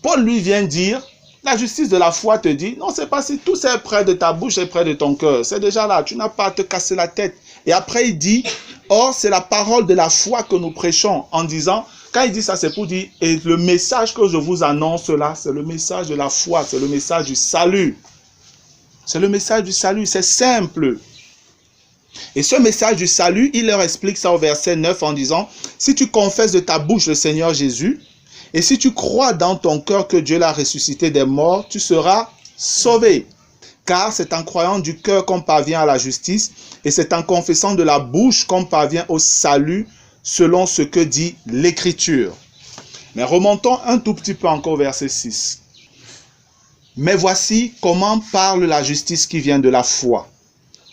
Paul lui vient dire, la justice de la foi te dit, non, c'est pas si tout c'est près de ta bouche et près de ton cœur. C'est déjà là, tu n'as pas à te casser la tête. Et après, il dit, or, c'est la parole de la foi que nous prêchons en disant, quand il dit ça, c'est pour dire, et le message que je vous annonce là, c'est le message de la foi, c'est le message du salut. C'est le message du salut, c'est simple. Et ce message du salut, il leur explique ça au verset 9 en disant, si tu confesses de ta bouche le Seigneur Jésus, et si tu crois dans ton cœur que Dieu l'a ressuscité des morts, tu seras sauvé. Car c'est en croyant du cœur qu'on parvient à la justice, et c'est en confessant de la bouche qu'on parvient au salut, selon ce que dit l'Écriture. Mais remontons un tout petit peu encore au verset 6. Mais voici comment parle la justice qui vient de la foi.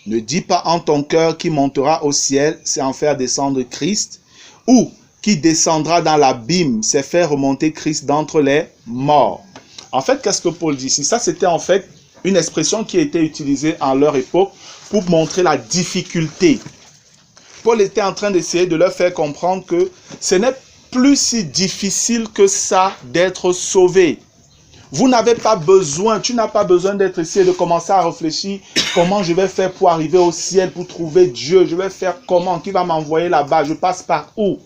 Ne dis pas en ton cœur qui montera au ciel, c'est en faire descendre Christ, ou qui descendra dans l'abîme, c'est faire remonter Christ d'entre les morts. En fait, qu'est-ce que Paul dit ici? Ça, c'était en fait une expression qui a été utilisée à leur époque pour montrer la difficulté Paul était en train d'essayer de leur faire comprendre que ce n'est plus si difficile que ça d'être sauvé. Vous n'avez pas besoin, tu n'as pas besoin d'être ici et de commencer à réfléchir comment je vais faire pour arriver au ciel, pour trouver Dieu. Je vais faire comment? Qui va m'envoyer là-bas? Je passe par où?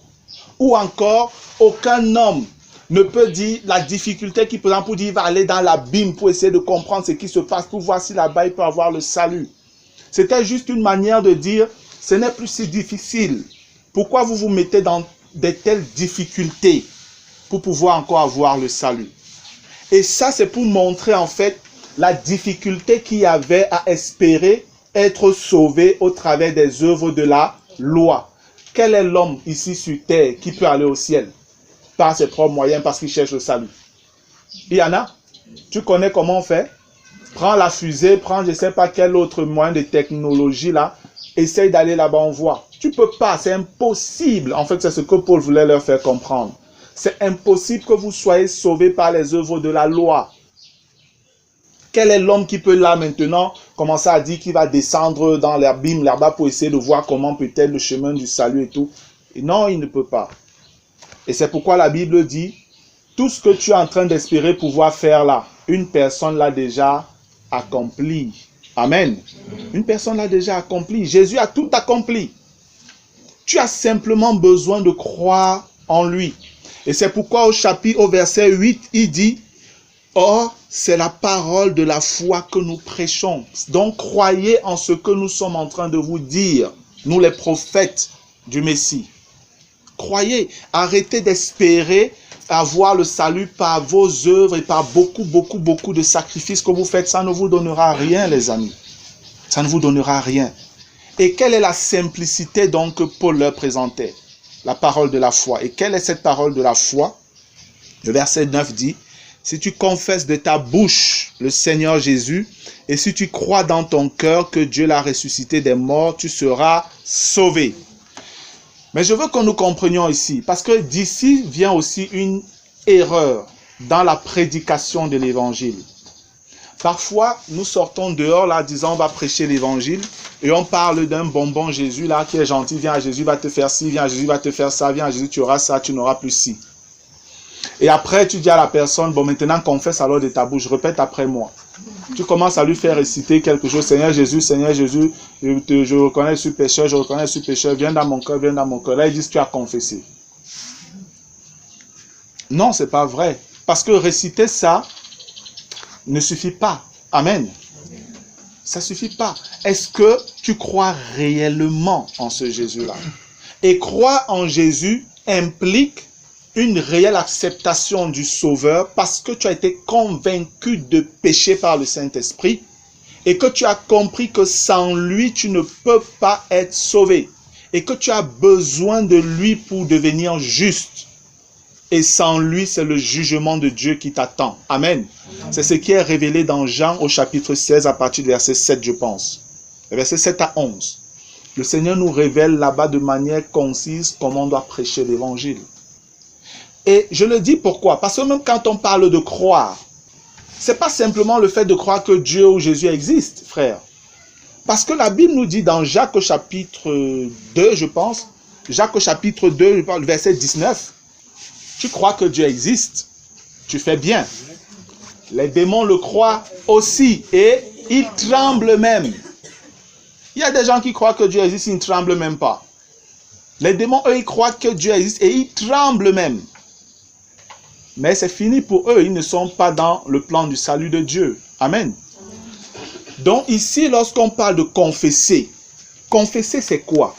Ou encore, aucun homme ne peut dire la difficulté qu'il peut pour dire il va aller dans l'abîme pour essayer de comprendre ce qui se passe, pour voir si là-bas il peut avoir le salut. C'était juste une manière de dire, ce n'est plus si difficile. Pourquoi vous vous mettez dans de telles difficultés pour pouvoir encore avoir le salut? Et ça, c'est pour montrer en fait la difficulté qu'il y avait à espérer être sauvé au travers des œuvres de la loi. Quel est l'homme ici sur terre qui peut aller au ciel par ses propres moyens parce qu'il cherche le salut? Il y en a? Tu connais comment on fait? Prends la fusée, prends je ne sais pas quel autre moyen de technologie là, essaye d'aller là-bas, on voit. Tu ne peux pas, c'est impossible. En fait, c'est ce que Paul voulait leur faire comprendre. C'est impossible que vous soyez sauvés par les œuvres de la loi. Quel est l'homme qui peut là maintenant commencer à dire qu'il va descendre dans l'abîme là-bas pour essayer de voir comment peut-être le chemin du salut et tout? Et non, il ne peut pas. Et c'est pourquoi la Bible dit, tout ce que tu es en train d'espérer pouvoir faire là, une personne l'a déjà accompli. Amen. Une personne l'a déjà accompli. Jésus a tout accompli. Tu as simplement besoin de croire en lui. Et c'est pourquoi au verset 8, il dit, « Or, c'est la parole de la foi que nous prêchons. » Donc, croyez en ce que nous sommes en train de vous dire, nous les prophètes du Messie. Croyez, arrêtez d'espérer avoir le salut par vos œuvres et par beaucoup de sacrifices que vous faites. Ça ne vous donnera rien, les amis. Ça ne vous donnera rien. Et quelle est la simplicité donc que Paul leur présentait? La parole de la foi. Et quelle est cette parole de la foi? Le verset 9 dit, « Si tu confesses de ta bouche le Seigneur Jésus, et si tu crois dans ton cœur que Dieu l'a ressuscité des morts, tu seras sauvé. » Mais je veux que nous comprenions ici, parce que d'ici vient aussi une erreur dans la prédication de l'évangile. Parfois, nous sortons dehors là, disant on va prêcher l'évangile et on parle d'un bonbon Jésus là qui est gentil, viens à Jésus va te faire ci, viens à Jésus va te faire ça, viens à Jésus tu auras ça, tu n'auras plus ci. Et après tu dis à la personne, bon maintenant confesse alors de ta bouche, répète après moi. Tu commences à lui faire réciter quelque chose, Seigneur Jésus, je reconnais que je suis pécheur, viens dans mon cœur, viens dans mon cœur. Là ils disent tu as confessé. Non, c'est pas vrai. Parce que réciter ça ne suffit pas. Amen. Ça ne suffit pas. Est-ce que tu crois réellement en ce Jésus-là? Et croire en Jésus implique une réelle acceptation du Sauveur parce que tu as été convaincu de péché par le Saint-Esprit et que tu as compris que sans lui, tu ne peux pas être sauvé et que tu as besoin de lui pour devenir juste. Et sans lui, c'est le jugement de Dieu qui t'attend. Amen. C'est ce qui est révélé dans Jean au chapitre 16 à partir du verset 7, je pense. Verset 7 à 11. Le Seigneur nous révèle là-bas de manière concise comment on doit prêcher l'évangile. Et je le dis pourquoi? Parce que même quand on parle de croire, ce n'est pas simplement le fait de croire que Dieu ou Jésus existe, frère. Parce que la Bible nous dit dans Jacques au chapitre 2, je pense, Jacques au chapitre 2, verset 19, tu crois que Dieu existe, tu fais bien. Les démons le croient aussi et ils tremblent même. Il y a des gens qui croient que Dieu existe, ils ne tremblent même pas. Les démons, eux, ils croient que Dieu existe et ils tremblent même. Mais c'est fini pour eux, ils ne sont pas dans le plan du salut de Dieu. Amen. Donc ici, lorsqu'on parle de confesser, confesser c'est quoi?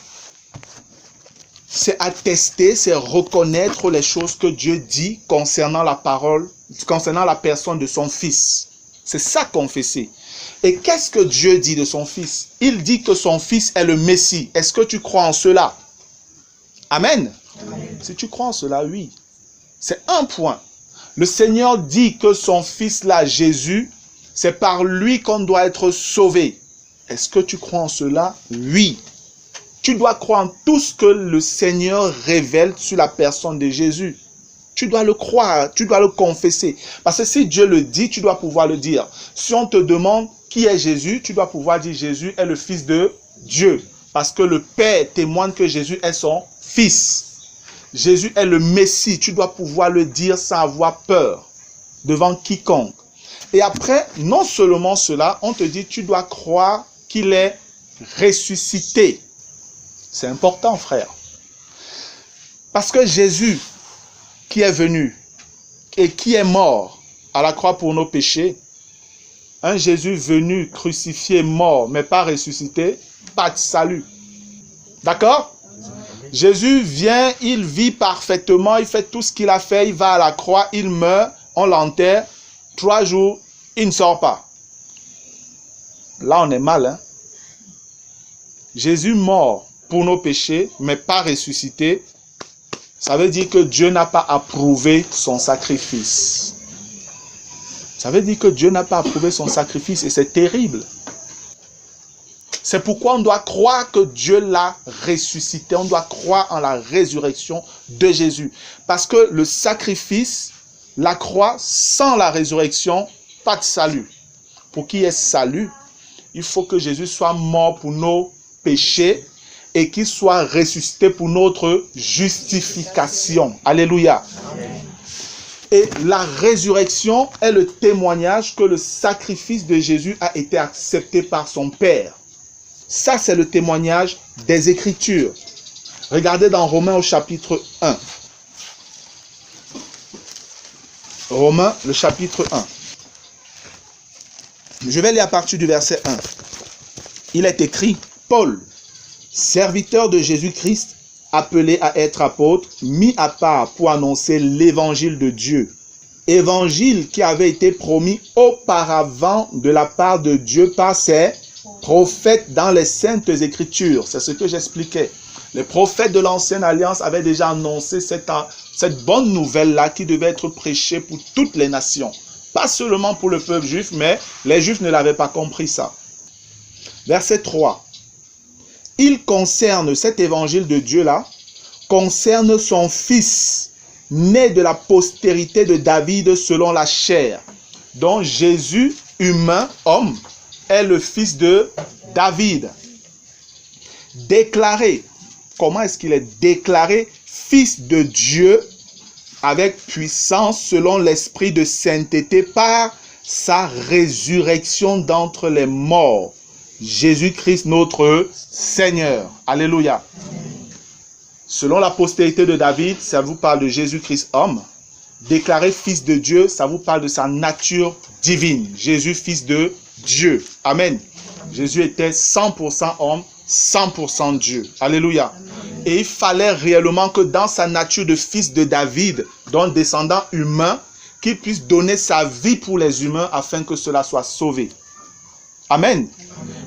C'est attester, c'est reconnaître les choses que Dieu dit concernant la parole, concernant la personne de son Fils. C'est ça confesser. Et qu'est-ce que Dieu dit de son Fils? Il dit que son Fils est le Messie. Est-ce que tu crois en cela? Amen. Amen. Si tu crois en cela, oui. C'est un point. Le Seigneur dit que son Fils là, Jésus, c'est par lui qu'on doit être sauvé. Est-ce que tu crois en cela? Oui. Tu dois croire en tout ce que le Seigneur révèle sur la personne de Jésus. Tu dois le croire, tu dois le confesser. Parce que si Dieu le dit, tu dois pouvoir le dire. Si on te demande qui est Jésus, tu dois pouvoir dire Jésus est le Fils de Dieu. Parce que le Père témoigne que Jésus est son Fils. Jésus est le Messie. Tu dois pouvoir le dire sans avoir peur devant quiconque. Et après, non seulement cela, on te dit tu dois croire qu'il est ressuscité. C'est important, frère. Parce que Jésus qui est venu et qui est mort à la croix pour nos péchés, un Jésus venu, crucifié, mort, mais pas ressuscité, pas de salut. D'accord? Jésus vient, il vit parfaitement, il fait tout ce qu'il a fait, il va à la croix, il meurt, on l'enterre, 3 jours, il ne sort pas. Là, on est mal, hein? Jésus mort pour nos péchés, mais pas ressuscité, ça veut dire que Dieu n'a pas approuvé son sacrifice. Ça veut dire que Dieu n'a pas approuvé son sacrifice et c'est terrible. C'est pourquoi on doit croire que Dieu l'a ressuscité. On doit croire en la résurrection de Jésus. Parce que le sacrifice, la croix, sans la résurrection, pas de salut. Pour qu'il y ait salut, il faut que Jésus soit mort pour nos péchés et qu'il soit ressuscité pour notre justification. Alléluia. Amen. Et la résurrection est le témoignage que le sacrifice de Jésus a été accepté par son Père. Ça, c'est le témoignage des Écritures. Regardez dans Romains au chapitre 1. Romains, le chapitre 1. Je vais lire à partir du verset 1. Il est écrit, Paul, serviteur de Jésus-Christ, appelé à être apôtre, mis à part pour annoncer l'évangile de Dieu. Évangile qui avait été promis auparavant de la part de Dieu par ses prophètes dans les saintes écritures. C'est ce que j'expliquais. Les prophètes de l'ancienne alliance avaient déjà annoncé cette bonne nouvelle-là qui devait être prêchée pour toutes les nations. Pas seulement pour le peuple juif, mais les juifs ne l'avaient pas compris ça. Verset 3. Il concerne, cet évangile de Dieu-là, concerne son fils, né de la postérité de David selon la chair, dont Jésus, humain, homme, est le fils de David. Déclaré, comment est-ce qu'il est déclaré fils de Dieu avec puissance selon l'esprit de sainteté par sa résurrection d'entre les morts. Jésus-Christ notre Seigneur. Alléluia. Selon la postérité de David, ça vous parle de Jésus-Christ homme. Déclaré fils de Dieu, ça vous parle de sa nature divine. Jésus, fils de Dieu. Amen. Jésus était 100% homme, 100% Dieu. Alléluia. Et il fallait réellement que dans sa nature de fils de David, d'un descendant humain, qu'il puisse donner sa vie pour les humains afin que cela soit sauvé. Amen.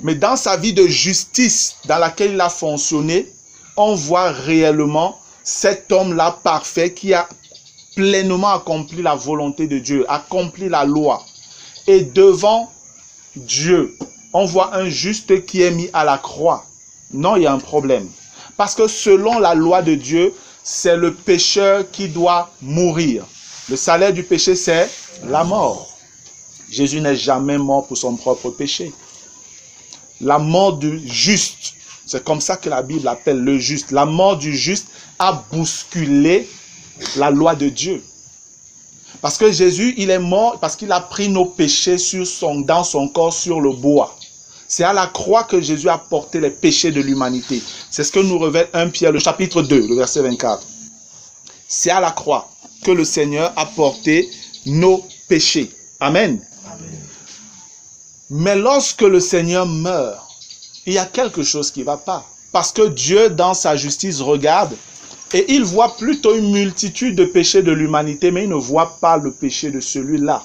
Mais dans sa vie de justice dans laquelle il a fonctionné, on voit réellement cet homme-là parfait qui a pleinement accompli la volonté de Dieu, accompli la loi. Et devant Dieu, on voit un juste qui est mis à la croix. Non, il y a un problème. Parce que selon la loi de Dieu, c'est le pécheur qui doit mourir. Le salaire du péché, c'est la mort. Jésus n'est jamais mort pour son propre péché. La mort du juste, c'est comme ça que la Bible appelle le juste. La mort du juste a bousculé la loi de Dieu. Parce que Jésus, il est mort parce qu'il a pris nos péchés dans son corps sur le bois. C'est à la croix que Jésus a porté les péchés de l'humanité. C'est ce que nous révèle 1 Pierre, le chapitre 2, le verset 24. C'est à la croix que le Seigneur a porté nos péchés. Amen. Amen. Mais lorsque le Seigneur meurt, il y a quelque chose qui ne va pas. Parce que Dieu, dans sa justice, regarde et il voit plutôt une multitude de péchés de l'humanité, mais il ne voit pas le péché de celui-là.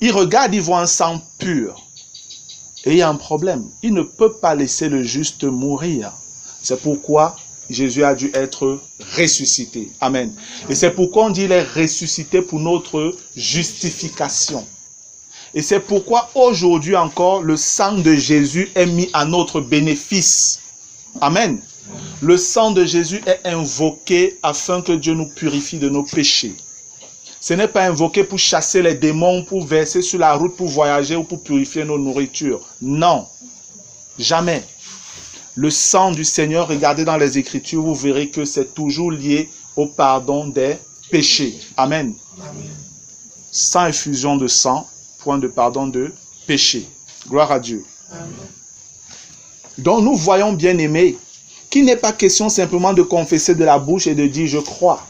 Il regarde, il voit un sang pur. Et il y a un problème. Il ne peut pas laisser le juste mourir. C'est pourquoi Jésus a dû être ressuscité. Amen. Et c'est pourquoi on dit qu'il est ressuscité pour notre justification. Et c'est pourquoi aujourd'hui encore, le sang de Jésus est mis à notre bénéfice. Amen. Le sang de Jésus est invoqué afin que Dieu nous purifie de nos péchés. Ce n'est pas invoqué pour chasser les démons, pour verser sur la route, pour voyager ou pour purifier nos nourritures. Non, jamais. le sang du Seigneur, regardez dans les Écritures, vous verrez que c'est toujours lié au pardon des péchés. Amen. Amen. Sans effusion de sang, point de pardon de péché. Gloire à Dieu. Amen. Donc nous voyons, bien-aimés, qu'il n'est pas question simplement de confesser de la bouche et de dire « je crois »,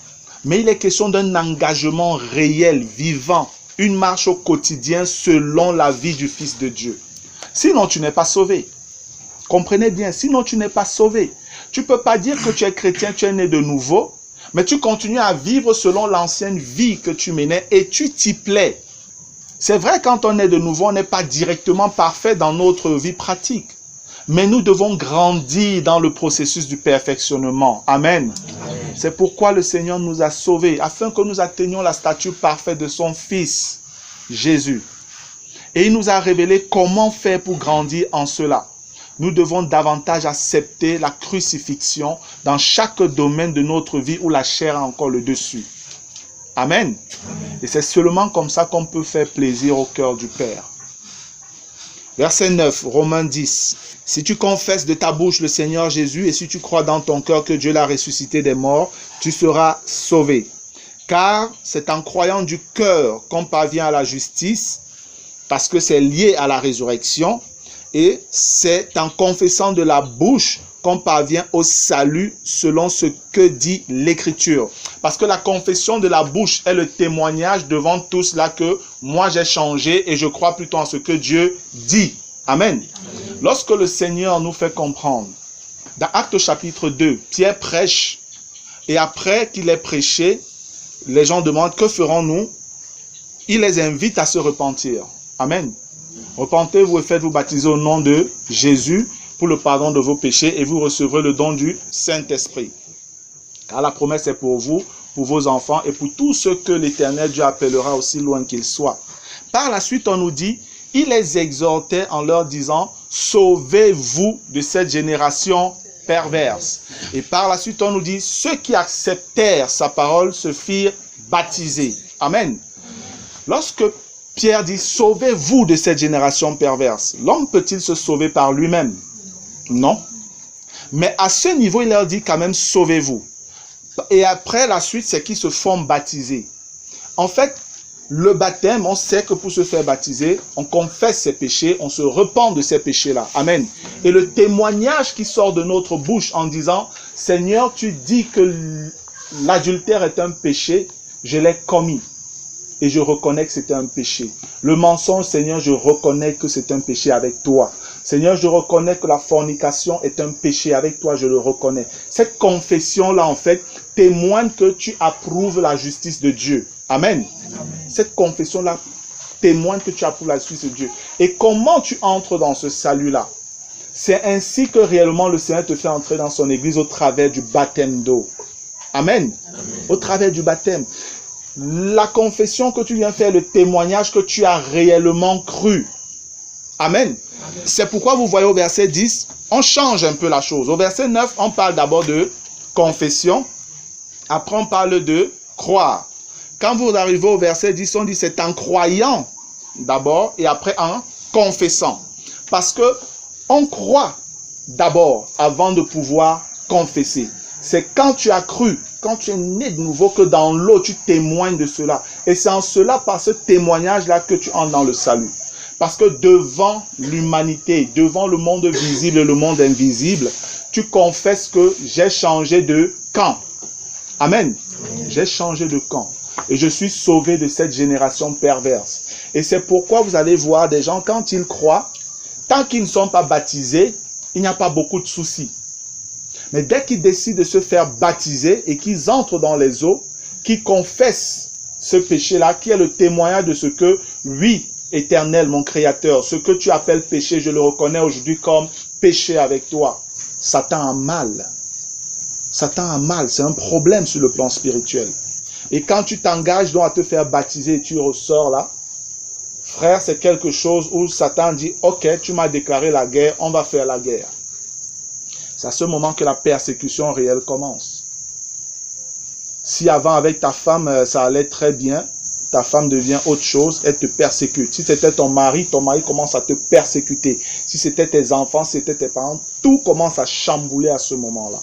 mais il est question d'un engagement réel, vivant, une marche au quotidien selon la vie du Fils de Dieu. Sinon, tu n'es pas sauvé. Comprenez bien, sinon tu n'es pas sauvé. Tu ne peux pas dire que tu es chrétien, tu es né de nouveau, mais tu continues à vivre selon l'ancienne vie que tu menais et tu t'y plais. C'est vrai, quand on est de nouveau, on n'est pas directement parfait dans notre vie pratique. Mais nous devons grandir dans le processus du perfectionnement. Amen. Amen. C'est pourquoi le Seigneur nous a sauvés, afin que nous atteignions la stature parfaite de son Fils, Jésus. Et il nous a révélé comment faire pour grandir en cela. Nous devons davantage accepter la crucifixion dans chaque domaine de notre vie où la chair a encore le dessus. Amen. Amen. Et c'est seulement comme ça qu'on peut faire plaisir au cœur du Père. Verset 9, Romains 10. Si tu confesses de ta bouche le Seigneur Jésus et si tu crois dans ton cœur que Dieu l'a ressuscité des morts, tu seras sauvé. Car c'est en croyant du cœur qu'on parvient à la justice, parce que c'est lié à la résurrection, et c'est en confessant de la bouche qu'on parvient au salut selon ce que dit l'Écriture. Parce que la confession de la bouche est le témoignage devant tous là que moi j'ai changé et je crois plutôt en ce que Dieu dit. Amen. Amen. Lorsque le Seigneur nous fait comprendre, dans Actes chapitre 2, Pierre prêche et après qu'il ait prêché, les gens demandent que ferons-nous? Il les invite à se repentir. Amen. Repentez-vous et faites-vous baptiser au nom de Jésus pour le pardon de vos péchés et vous recevrez le don du Saint-Esprit. Car la promesse est pour vous, pour vos enfants et pour tous ceux que l'Éternel Dieu appellera aussi loin qu'ils soient. Par la suite, on nous dit, il les exhortait en leur disant, sauvez-vous de cette génération perverse. Et par la suite, on nous dit, ceux qui acceptèrent sa parole se firent baptiser. Amen. Lorsque Pierre dit, sauvez-vous de cette génération perverse, l'homme peut-il se sauver par lui-même? Non. Mais à ce niveau, il leur dit quand même, sauvez-vous. Et après, la suite, c'est qu'ils se font baptiser. En fait, le baptême, on sait que pour se faire baptiser, on confesse ses péchés, on se repent de ces péchés-là. Amen. Et le témoignage qui sort de notre bouche en disant, Seigneur, tu dis que l'adultère est un péché, je l'ai commis. Et je reconnais que c'est un péché. Le mensonge, Seigneur, je reconnais que c'est un péché avec toi. Seigneur, je reconnais que la fornication est un péché avec toi, je le reconnais. Cette confession-là, en fait, témoigne que tu approuves la justice de Dieu. Amen. Amen. Cette confession-là témoigne que tu approuves la justice de Dieu. Et comment tu entres dans ce salut-là? C'est ainsi que réellement le Seigneur te fait entrer dans son église au travers du baptême d'eau. Amen. Amen. Au travers du baptême. La confession que tu viens faire, le témoignage que tu as réellement cru. Amen. C'est pourquoi vous voyez au verset 10, on change un peu la chose. Au verset 9, on parle d'abord de confession. Après, on parle de croire. Quand vous arrivez au verset 10, on dit c'est en croyant d'abord et après en confessant. Parce que on croit d'abord avant de pouvoir confesser. C'est quand tu as cru, quand tu es né de nouveau, que dans l'eau, tu témoignes de cela. Et c'est en cela, par ce témoignage-là, que tu entres dans le salut. Parce que devant l'humanité, devant le monde visible et le monde invisible, tu confesses que j'ai changé de camp. Amen. J'ai changé de camp. Et je suis sauvé de cette génération perverse. Et c'est pourquoi vous allez voir des gens, quand ils croient, tant qu'ils ne sont pas baptisés, il n'y a pas beaucoup de soucis. Mais dès qu'ils décident de se faire baptiser et qu'ils entrent dans les eaux, qu'ils confessent ce péché-là, qui est le témoignage de ce que, oui, Éternel, mon Créateur, ce que tu appelles péché, je le reconnais aujourd'hui comme péché avec toi. Satan a mal. Satan a mal, c'est un problème sur le plan spirituel. Et quand tu t'engages donc à te faire baptiser et tu ressors là, frère, c'est quelque chose où Satan dit, ok, tu m'as déclaré la guerre, on va faire la guerre. C'est à ce moment que la persécution réelle commence. Si avant avec ta femme ça allait très bien, ta femme devient autre chose, elle te persécute. Si c'était ton mari commence à te persécuter. Si c'était tes enfants, si c'était tes parents, tout commence à chambouler à ce moment-là.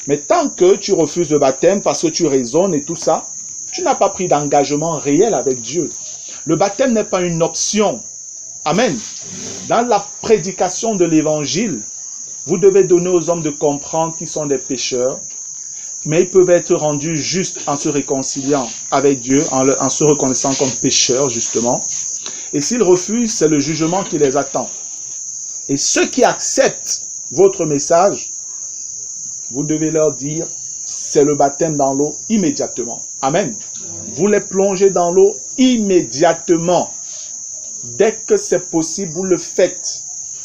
Mais tant que tu refuses le baptême parce que tu raisonnes et tout ça, tu n'as pas pris d'engagement réel avec Dieu. Le baptême n'est pas une option. Amen. Dans la prédication de l'évangile, vous devez donner aux hommes de comprendre qu'ils sont des pécheurs, mais ils peuvent être rendus justes en se réconciliant avec Dieu, en se reconnaissant comme pécheurs, justement. Et s'ils refusent, c'est le jugement qui les attend. Et ceux qui acceptent votre message, vous devez leur dire, c'est le baptême dans l'eau immédiatement. Amen. Vous les plongez dans l'eau immédiatement. Dès que c'est possible, vous le faites.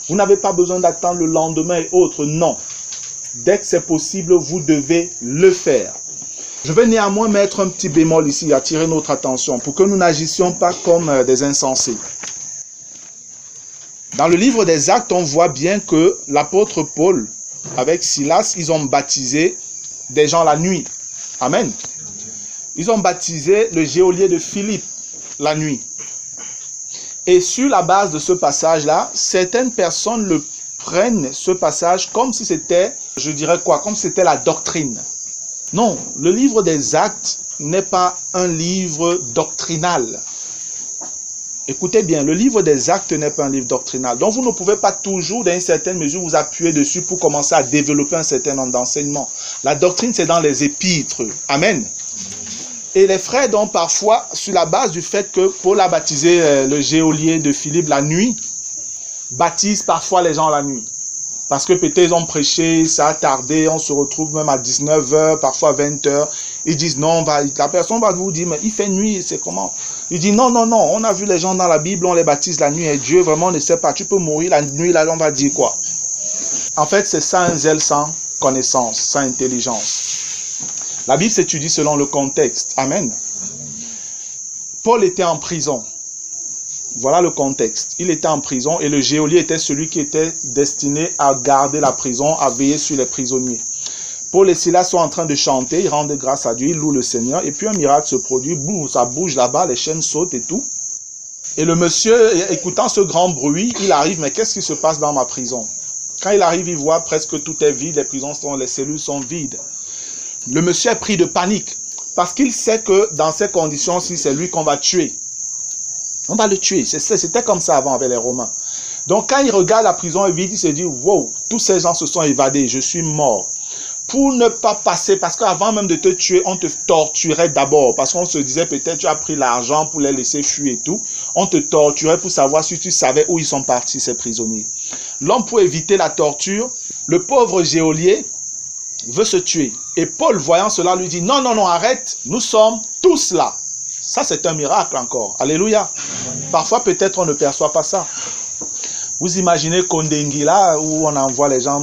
Vous n'avez pas besoin d'attendre le lendemain et autres, non. Dès que c'est possible, vous devez le faire. Je vais néanmoins mettre un petit bémol ici, attirer notre attention, pour que nous n'agissions pas comme des insensés. Dans le livre des Actes, on voit bien que l'apôtre Paul, avec Silas, ils ont baptisé des gens la nuit. Amen. Ils ont baptisé le geôlier de Philippe la nuit. Et sur la base de ce passage-là, certaines personnes le prennent, ce passage, comme si c'était, je dirais quoi, comme si c'était la doctrine. Non, le livre des Actes n'est pas un livre doctrinal. Écoutez bien, le livre des Actes n'est pas un livre doctrinal. Donc vous ne pouvez pas toujours, dans une certaine mesure, vous appuyer dessus pour commencer à développer un certain nombre d'enseignements. La doctrine, c'est dans les épîtres. Amen. Et les frères, donc parfois, sur la base du fait que Paul a baptisé le geôlier de Philippe la nuit, baptisent parfois les gens la nuit. Parce que peut-être ils ont prêché, ça a tardé, on se retrouve même à 19h, parfois 20h. Ils disent non, la personne va vous dire, mais il fait nuit, c'est comment? Il dit non, on a vu les gens dans la Bible, on les baptise la nuit, et Dieu vraiment ne sait pas, tu peux mourir la nuit, là on va dire quoi? En fait, c'est ça un zèle sans connaissance, sans intelligence. La Bible s'étudie selon le contexte. Amen. Paul était en prison. Voilà le contexte. Il était en prison et le geôlier était celui qui était destiné à garder la prison, à veiller sur les prisonniers. Paul et Silas sont en train de chanter, ils rendent grâce à Dieu, ils louent le Seigneur et puis un miracle se produit, boum, ça bouge là-bas, les chaînes sautent et tout. Et le monsieur, écoutant ce grand bruit, il arrive, mais qu'est-ce qui se passe dans ma prison? Quand il arrive, il voit presque tout est vide, les cellules sont vides. Le monsieur est pris de panique parce qu'il sait que dans ces conditions-ci, c'est lui qu'on va tuer. On va le tuer. C'était comme ça avant avec les Romains. Donc quand il regarde la prison est vide, il se dit, wow, tous ces gens se sont évadés, je suis mort. Pour ne pas passer, parce qu'avant même de te tuer, on te torturait d'abord. Parce qu'on se disait, peut-être tu as pris l'argent pour les laisser fuir et tout. On te torturait pour savoir si tu savais où ils sont partis, ces prisonniers. L'homme, pour éviter la torture, le pauvre geôlier veut se tuer. Et Paul, voyant cela, lui dit, non, arrête, nous sommes tous là. Ça, c'est un miracle encore. Alléluia. Parfois, peut-être, on ne perçoit pas ça. Vous imaginez Kondengi, là, où on envoie les gens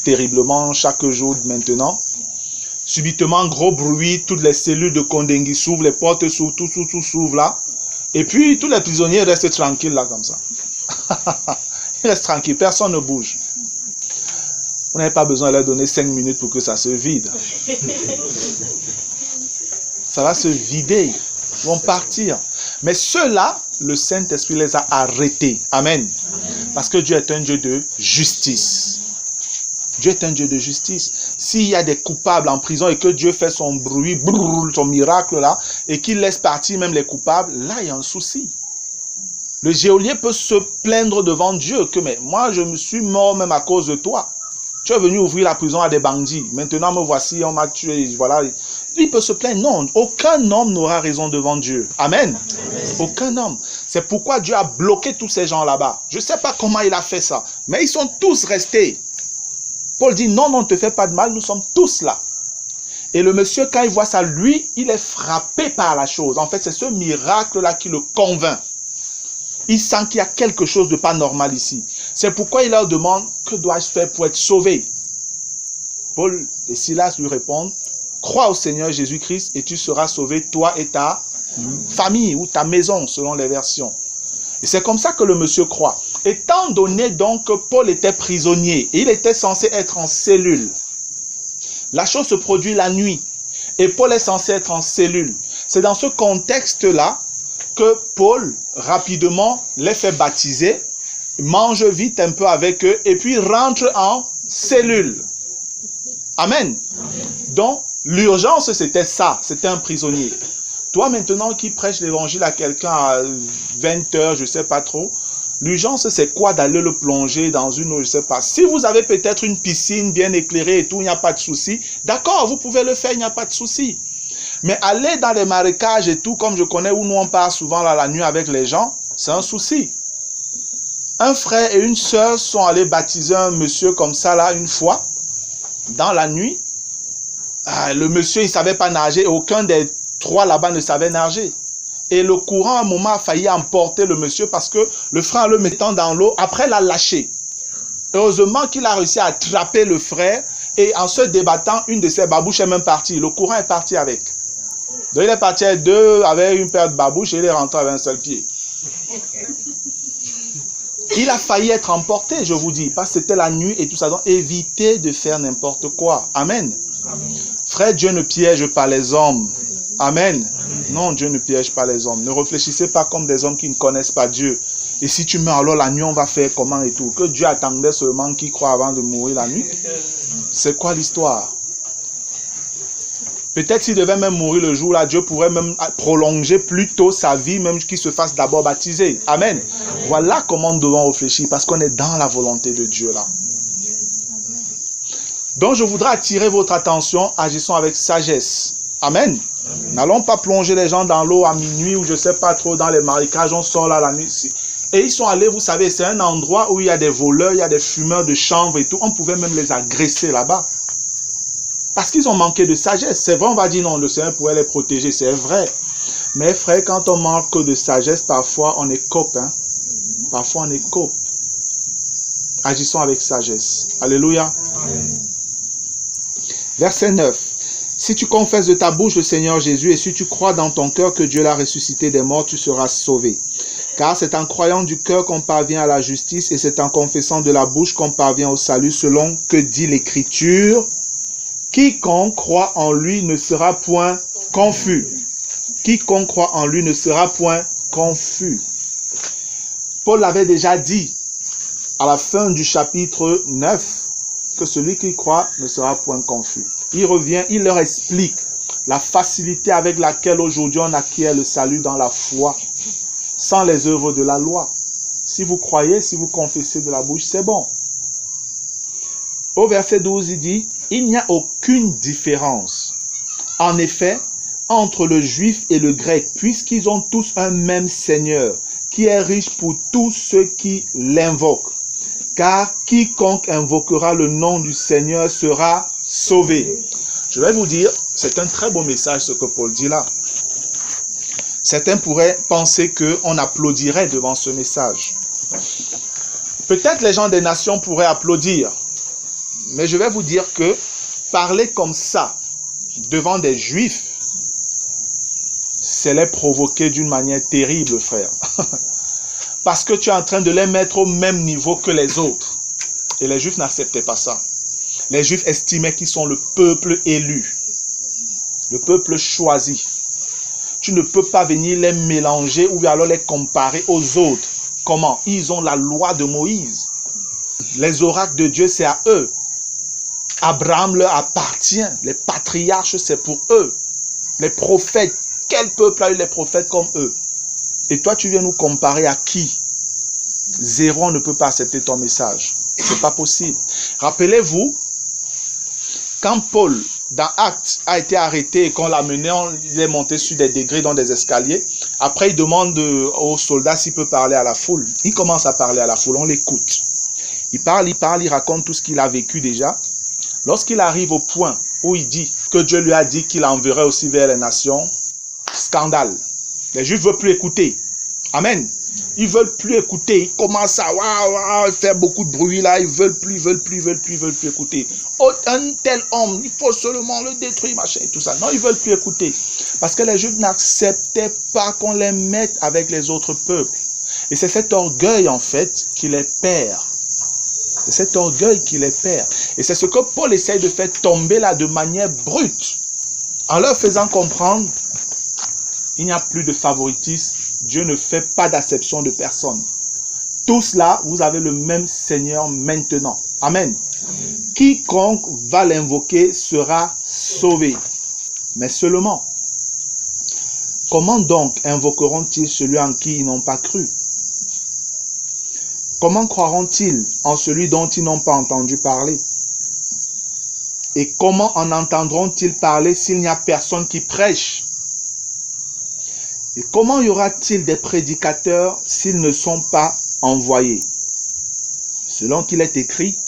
terriblement chaque jour maintenant. Subitement, gros bruit, toutes les cellules de Kondengi s'ouvrent, les portes s'ouvrent, tout s'ouvre là. Et puis, tous les prisonniers restent tranquilles là, comme ça. Ils restent tranquilles, personne ne bouge. Vous n'avez pas besoin de leur donner 5 minutes pour que ça se vide. Ça va se vider. Ils vont partir. Mais ceux-là, le Saint-Esprit les a arrêtés. Amen. Parce que Dieu est un Dieu de justice. Dieu est un Dieu de justice. S'il y a des coupables en prison et que Dieu fait son bruit, son miracle là, et qu'il laisse partir même les coupables, là il y a un souci. Le geôlier peut se plaindre devant Dieu que mais moi je me suis mort même à cause de toi. Tu es venu ouvrir la prison à des bandits. Maintenant me voici, on m'a tué. Voilà. Il peut se plaindre. Non, aucun homme n'aura raison devant Dieu. Amen. Aucun homme. C'est pourquoi Dieu a bloqué tous ces gens là-bas. Je ne sais pas comment il a fait ça. Mais ils sont tous restés. Paul dit non, ne te fais pas de mal, nous sommes tous là. Et le monsieur, quand il voit ça, lui, il est frappé par la chose. En fait, c'est ce miracle-là qui le convainc. Il sent qu'il y a quelque chose de pas normal ici. C'est pourquoi il leur demande, que dois-je faire pour être sauvé? Paul et Silas lui répondent, crois au Seigneur Jésus-Christ et tu seras sauvé, toi et ta famille ou ta maison, selon les versions. Et c'est comme ça que le monsieur croit. Étant donné donc que Paul était prisonnier, et il était censé être en cellule. La chose se produit la nuit. Et Paul est censé être en cellule. C'est dans ce contexte-là que Paul, rapidement, les fait baptiser, mange vite un peu avec eux et puis rentre en cellule. Amen. Donc, l'urgence, c'était ça. C'était un prisonnier. Toi, maintenant, qui prêche l'évangile à quelqu'un à 20 heures, je ne sais pas trop, l'urgence, c'est quoi d'aller le plonger dans une eau, je ne sais pas. Si vous avez peut-être une piscine bien éclairée et tout, il n'y a pas de souci. D'accord, vous pouvez le faire, il n'y a pas de souci. Mais aller dans les marécages et tout, comme je connais, où nous on part souvent là, la nuit avec les gens, c'est un souci. Un frère et une sœur sont allés baptiser un monsieur comme ça là une fois, dans la nuit. Le monsieur, il ne savait pas nager et aucun des trois là-bas ne savait nager. Et le courant, à un moment, a failli emporter le monsieur parce que le frère, le mettant dans l'eau, après l'a lâché. Heureusement qu'il a réussi à attraper le frère et en se débattant, une de ses babouches est même partie. Le courant est parti avec. Donc il est parti avec une paire de babouches et il est rentré avec un seul pied. Il a failli être emporté, je vous dis, parce que c'était la nuit et tout ça. Donc évitez de faire n'importe quoi. Amen. Amen. Frère, Dieu ne piège pas les hommes. Amen. Non, Dieu ne piège pas les hommes. Ne réfléchissez pas comme des hommes qui ne connaissent pas Dieu. Et si tu meurs, alors la nuit, on va faire comment et tout. Que Dieu attendait seulement qui croit avant de mourir la nuit. C'est quoi l'histoire? Peut-être s'il devait même mourir le jour-là, Dieu pourrait même prolonger plus tôt sa vie, même qu'il se fasse d'abord baptiser. Amen. Voilà comment nous devons réfléchir, parce qu'on est dans la volonté de Dieu là. Donc je voudrais attirer votre attention, agissons avec sagesse. Amen. N'allons pas plonger les gens dans l'eau à minuit ou je ne sais pas trop dans les marécages, on sort là la nuit ici. Et ils sont allés, vous savez, c'est un endroit où il y a des voleurs, il y a des fumeurs de chanvre et tout. On pouvait même les agresser là-bas. Parce qu'ils ont manqué de sagesse. C'est vrai, on va dire non, le Seigneur pourrait les protéger, c'est vrai. Mais frère, quand on manque de sagesse, parfois on est cope. Hein? Parfois on est cope. Agissons avec sagesse. Alléluia. Amen. Verset 9. Si tu confesses de ta bouche le Seigneur Jésus et si tu crois dans ton cœur que Dieu l'a ressuscité des morts, tu seras sauvé. Car c'est en croyant du cœur qu'on parvient à la justice et c'est en confessant de la bouche qu'on parvient au salut selon que dit l'Écriture. Quiconque croit en lui ne sera point confus. Quiconque croit en lui ne sera point confus. Paul l'avait déjà dit à la fin du chapitre 9 que celui qui croit ne sera point confus. Il revient, il leur explique la facilité avec laquelle aujourd'hui on acquiert le salut dans la foi, sans les œuvres de la loi. Si vous croyez, si vous confessez de la bouche, c'est bon. Au verset 12, il dit, il n'y a aucune différence, en effet, entre le juif et le grec, puisqu'ils ont tous un même Seigneur, qui est riche pour tous ceux qui l'invoquent. Car quiconque invoquera le nom du Seigneur sera sauvé. Je vais vous dire, c'est un très beau message ce que Paul dit là. Certains pourraient penser qu'on applaudirait devant ce message. Peut-être les gens des nations pourraient applaudir. Mais je vais vous dire que parler comme ça devant des juifs, c'est les provoquer d'une manière terrible, frère. Parce que tu es en train de les mettre au même niveau que les autres. Et les juifs n'acceptaient pas ça. Les juifs estimaient qu'ils sont le peuple élu. Le peuple choisi. Tu ne peux pas venir les mélanger ou alors les comparer aux autres. Comment? Ils ont la loi de Moïse. Les oracles de Dieu, c'est à eux. Abraham leur appartient. Les patriarches, c'est pour eux. Les prophètes. Quel peuple a eu les prophètes comme eux? Et toi, tu viens nous comparer à qui? Zéro, on ne peut pas accepter ton message. C'est pas possible. Rappelez-vous, quand Paul, dans Actes, a été arrêté et qu'on l'a mené, il est monté sur des degrés dans des escaliers. Après, il demande aux soldats s'il peut parler à la foule. Il commence à parler à la foule, on l'écoute. Il parle, il raconte tout ce qu'il a vécu déjà. Lorsqu'il arrive au point où il dit que Dieu lui a dit qu'il enverrait aussi vers les nations, scandale. Les Juifs ne veulent plus écouter. Amen. Ils ne veulent plus écouter. Ils commencent à faire beaucoup de bruit là. Ils ne veulent plus écouter. Oh, un tel homme, il faut seulement le détruire, machin, et tout ça. Non, ils ne veulent plus écouter. Parce que les Juifs n'acceptaient pas qu'on les mette avec les autres peuples. Et c'est cet orgueil, en fait, qui les perd. C'est cet orgueil qui les perd. Et c'est ce que Paul essaye de faire tomber là de manière brute. En leur faisant comprendre, il n'y a plus de favoritisme Dieu ne fait pas d'acception de personne. Tous là, vous avez le même Seigneur maintenant. Amen. Quiconque va l'invoquer sera sauvé. Mais seulement, comment donc invoqueront-ils celui en qui ils n'ont pas cru? Comment croiront-ils en celui dont ils n'ont pas entendu parler? Et comment en entendront-ils parler s'il n'y a personne qui prêche? Et comment y aura-t-il des prédicateurs s'ils ne sont pas envoyés? Selon qu'il est écrit,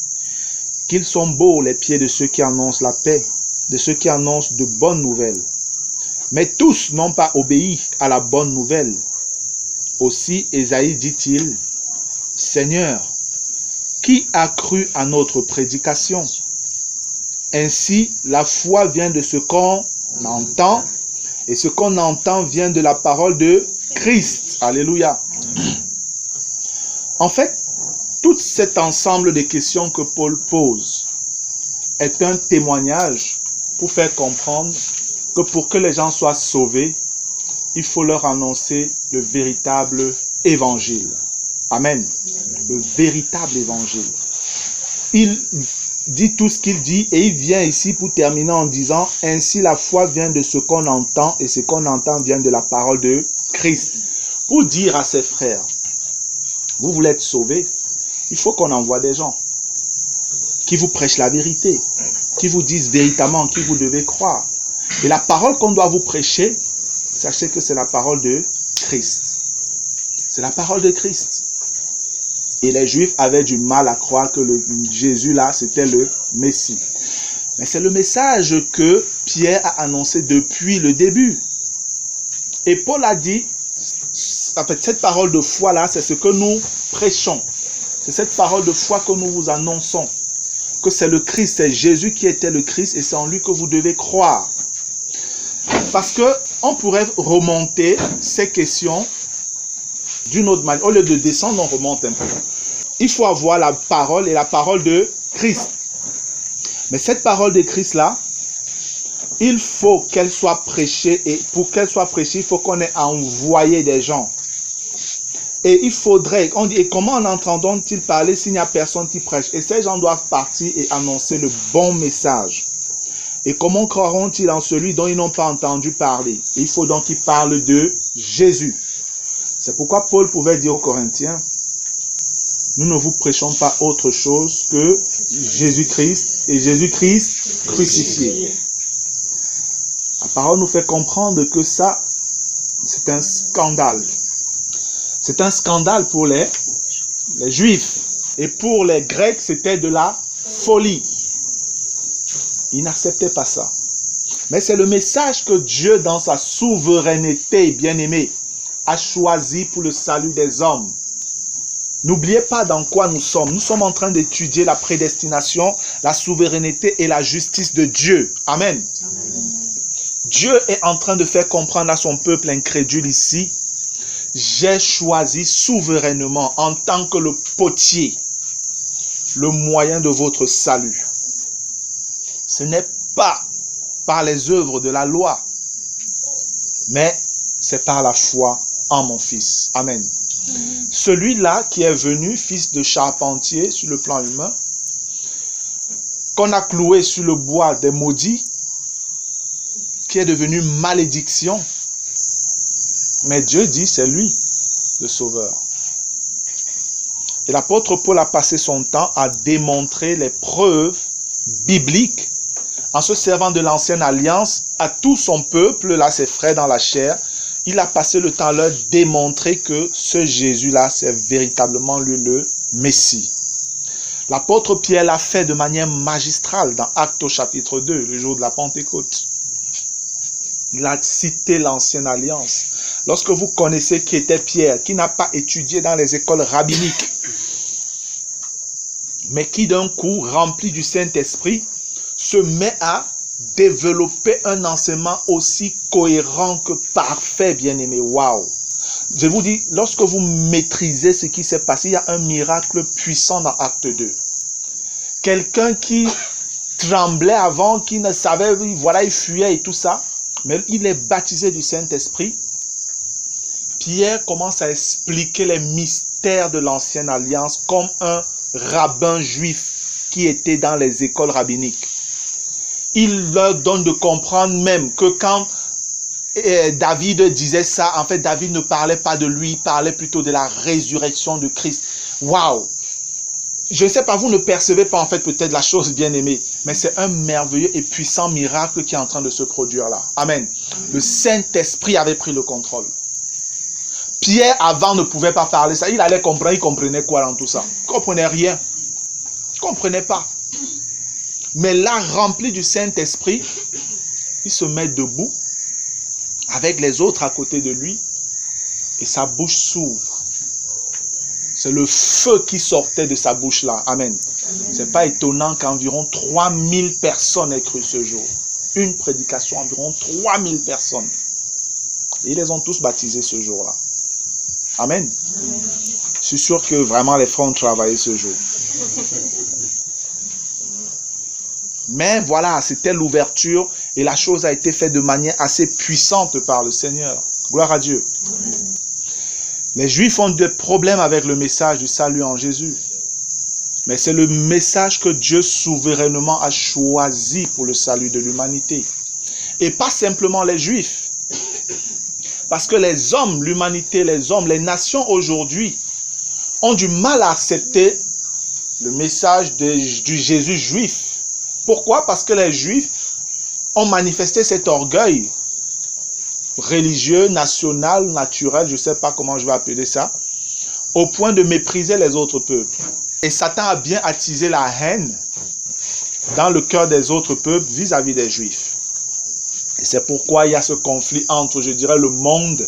qu'ils sont beaux les pieds de ceux qui annoncent la paix, de ceux qui annoncent de bonnes nouvelles. Mais tous n'ont pas obéi à la bonne nouvelle. Aussi, Ésaïe dit-il, « Seigneur, qui a cru à notre prédication? » Ainsi, la foi vient de ce qu'on entend, et ce qu'on entend vient de la parole de Christ. Alléluia. En fait, tout cet ensemble de questions que Paul pose est un témoignage pour faire comprendre que pour que les gens soient sauvés, il faut leur annoncer le véritable évangile. Amen. Le véritable évangile. Il dit tout ce qu'il dit et il vient ici pour terminer en disant « Ainsi la foi vient de ce qu'on entend et ce qu'on entend vient de la parole de Christ. » Pour dire à ses frères, vous voulez être sauvés, il faut qu'on envoie des gens qui vous prêchent la vérité, qui vous disent véritablement qui vous devez croire. Et la parole qu'on doit vous prêcher, sachez que c'est la parole de Christ. C'est la parole de Christ. Et les Juifs avaient du mal à croire que Jésus là, c'était le Messie. Mais c'est le message que Pierre a annoncé depuis le début. Et Paul a dit, en fait, cette parole de foi là, c'est ce que nous prêchons. C'est cette parole de foi que nous vous annonçons. Que c'est le Christ, c'est Jésus qui était le Christ et c'est en lui que vous devez croire. Parce que on pourrait remonter ces questions d'une autre manière. Au lieu de descendre, on remonte un peu. Il faut avoir la parole et la parole de Christ. Mais cette parole de Christ-là, il faut qu'elle soit prêchée. Et pour qu'elle soit prêchée, il faut qu'on ait envoyé des gens. Et il faudrait, on dit, et comment en entendront-ils parler s'il n'y a personne qui prêche? Et ces gens doivent partir et annoncer le bon message. Et comment croiront-ils en celui dont ils n'ont pas entendu parler? Il faut donc qu'ils parlent de Jésus. C'est pourquoi Paul pouvait dire aux Corinthiens, nous ne vous prêchons pas autre chose que Jésus-Christ et Jésus-Christ crucifié. La parole nous fait comprendre que ça, c'est un scandale. C'est un scandale pour les Juifs. Et pour les Grecs, c'était de la folie. Ils n'acceptaient pas ça. Mais c'est le message que Dieu, dans sa souveraineté bien-aimée, a choisi pour le salut des hommes. N'oubliez pas dans quoi nous sommes. Nous sommes en train d'étudier la prédestination, la souveraineté et la justice de Dieu. Amen. Amen. Dieu est en train de faire comprendre à son peuple incrédule ici, j'ai choisi souverainement en tant que le potier, le moyen de votre salut. Ce n'est pas par les œuvres de la loi, mais c'est par la foi en mon Fils. Amen. Celui-là qui est venu, fils de charpentier sur le plan humain, qu'on a cloué sur le bois des maudits, qui est devenu malédiction. Mais Dieu dit, c'est lui, le Sauveur. Et l'apôtre Paul a passé son temps à démontrer les preuves bibliques en se servant de l'ancienne alliance à tout son peuple, là ses frères dans la chair. Il a passé le temps à leur démontrer que ce Jésus-là, c'est véritablement lui le Messie. L'apôtre Pierre l'a fait de manière magistrale dans Actes au chapitre 2, le jour de la Pentecôte. Il a cité l'ancienne alliance. Lorsque vous connaissez qui était Pierre, qui n'a pas étudié dans les écoles rabbiniques, mais qui d'un coup, rempli du Saint-Esprit, se met à développer un enseignement aussi cohérent que parfait, bien-aimé. Waouh! Je vous dis, lorsque vous maîtrisez ce qui s'est passé, il y a un miracle puissant dans Acte 2. Quelqu'un qui tremblait avant, qui ne savait, voilà, il fuyait et tout ça, mais il est baptisé du Saint-Esprit. Pierre commence à expliquer les mystères de l'ancienne alliance comme un rabbin juif qui était dans les écoles rabbiniques. Il leur donne de comprendre même que quand David disait ça, en fait, David ne parlait pas de lui, il parlait plutôt de la résurrection de Christ. Waouh! Je ne sais pas, vous ne percevez pas en fait peut-être la chose bien aimée, mais c'est un merveilleux et puissant miracle qui est en train de se produire là. Amen. Le Saint-Esprit avait pris le contrôle. Pierre avant ne pouvait pas parler ça. Il allait comprendre, il comprenait quoi dans tout ça? Il ne comprenait rien. Il ne comprenait pas. Mais là, rempli du Saint-Esprit, il se met debout avec les autres à côté de lui et sa bouche s'ouvre. C'est le feu qui sortait de sa bouche là. Amen. Ce n'est pas étonnant qu'environ 3000 personnes aient cru ce jour. Une prédication, environ 3000 personnes. Et ils les ont tous baptisés ce jour-là. Amen. Je suis sûr que vraiment les frères ont travaillé ce jour. Mais voilà, c'était l'ouverture et la chose a été faite de manière assez puissante par le Seigneur. Gloire à Dieu. Les Juifs ont des problèmes avec le message du salut en Jésus. Mais c'est le message que Dieu souverainement a choisi pour le salut de l'humanité. Et pas simplement les Juifs. Parce que les hommes, l'humanité, les hommes, les nations aujourd'hui ont du mal à accepter le message du Jésus juif. Pourquoi? Parce que les Juifs ont manifesté cet orgueil religieux, national, naturel, je ne sais pas comment je vais appeler ça, au point de mépriser les autres peuples. Et Satan a bien attisé la haine dans le cœur des autres peuples vis-à-vis des Juifs. Et c'est pourquoi il y a ce conflit entre, je dirais, le monde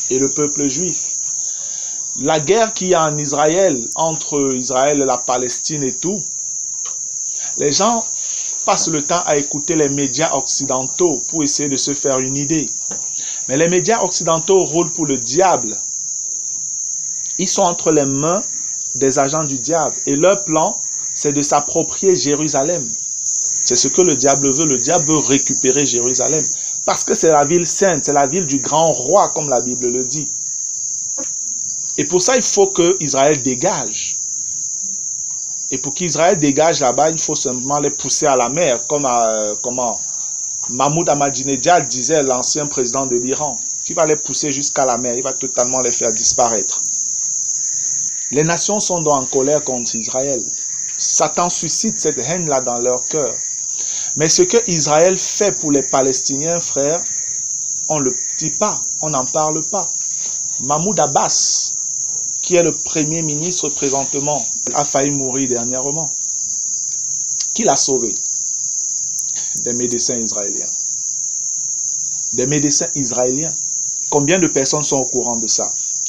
et le peuple juif. La guerre qu'il y a en Israël, entre Israël et la Palestine et tout, les gens passent le temps à écouter les médias occidentaux pour essayer de se faire une idée. Mais les médias occidentaux roulent pour le diable. Ils sont entre les mains des agents du diable. Et leur plan, c'est de s'approprier Jérusalem. C'est ce que le diable veut. Le diable veut récupérer Jérusalem. Parce que c'est la ville sainte, c'est la ville du grand roi, comme la Bible le dit. Et pour ça, il faut que Israël dégage. Et pour qu'Israël dégage là-bas, il faut simplement les pousser à la mer, comme Mahmoud Ahmadinejad disait, l'ancien président de l'Iran, qui va les pousser jusqu'à la mer, il va totalement les faire disparaître. Les nations sont donc en colère contre Israël. Satan suscite cette haine-là dans leur cœur. Mais ce que Israël fait pour les Palestiniens, frères, on ne le dit pas, on n'en parle pas. Mahmoud Abbas, qui est le premier ministre présentement, a failli mourir dernièrement. Qui l'a sauvé? Des médecins israéliens. Des médecins israéliens. Combien de personnes sont au courant de ça?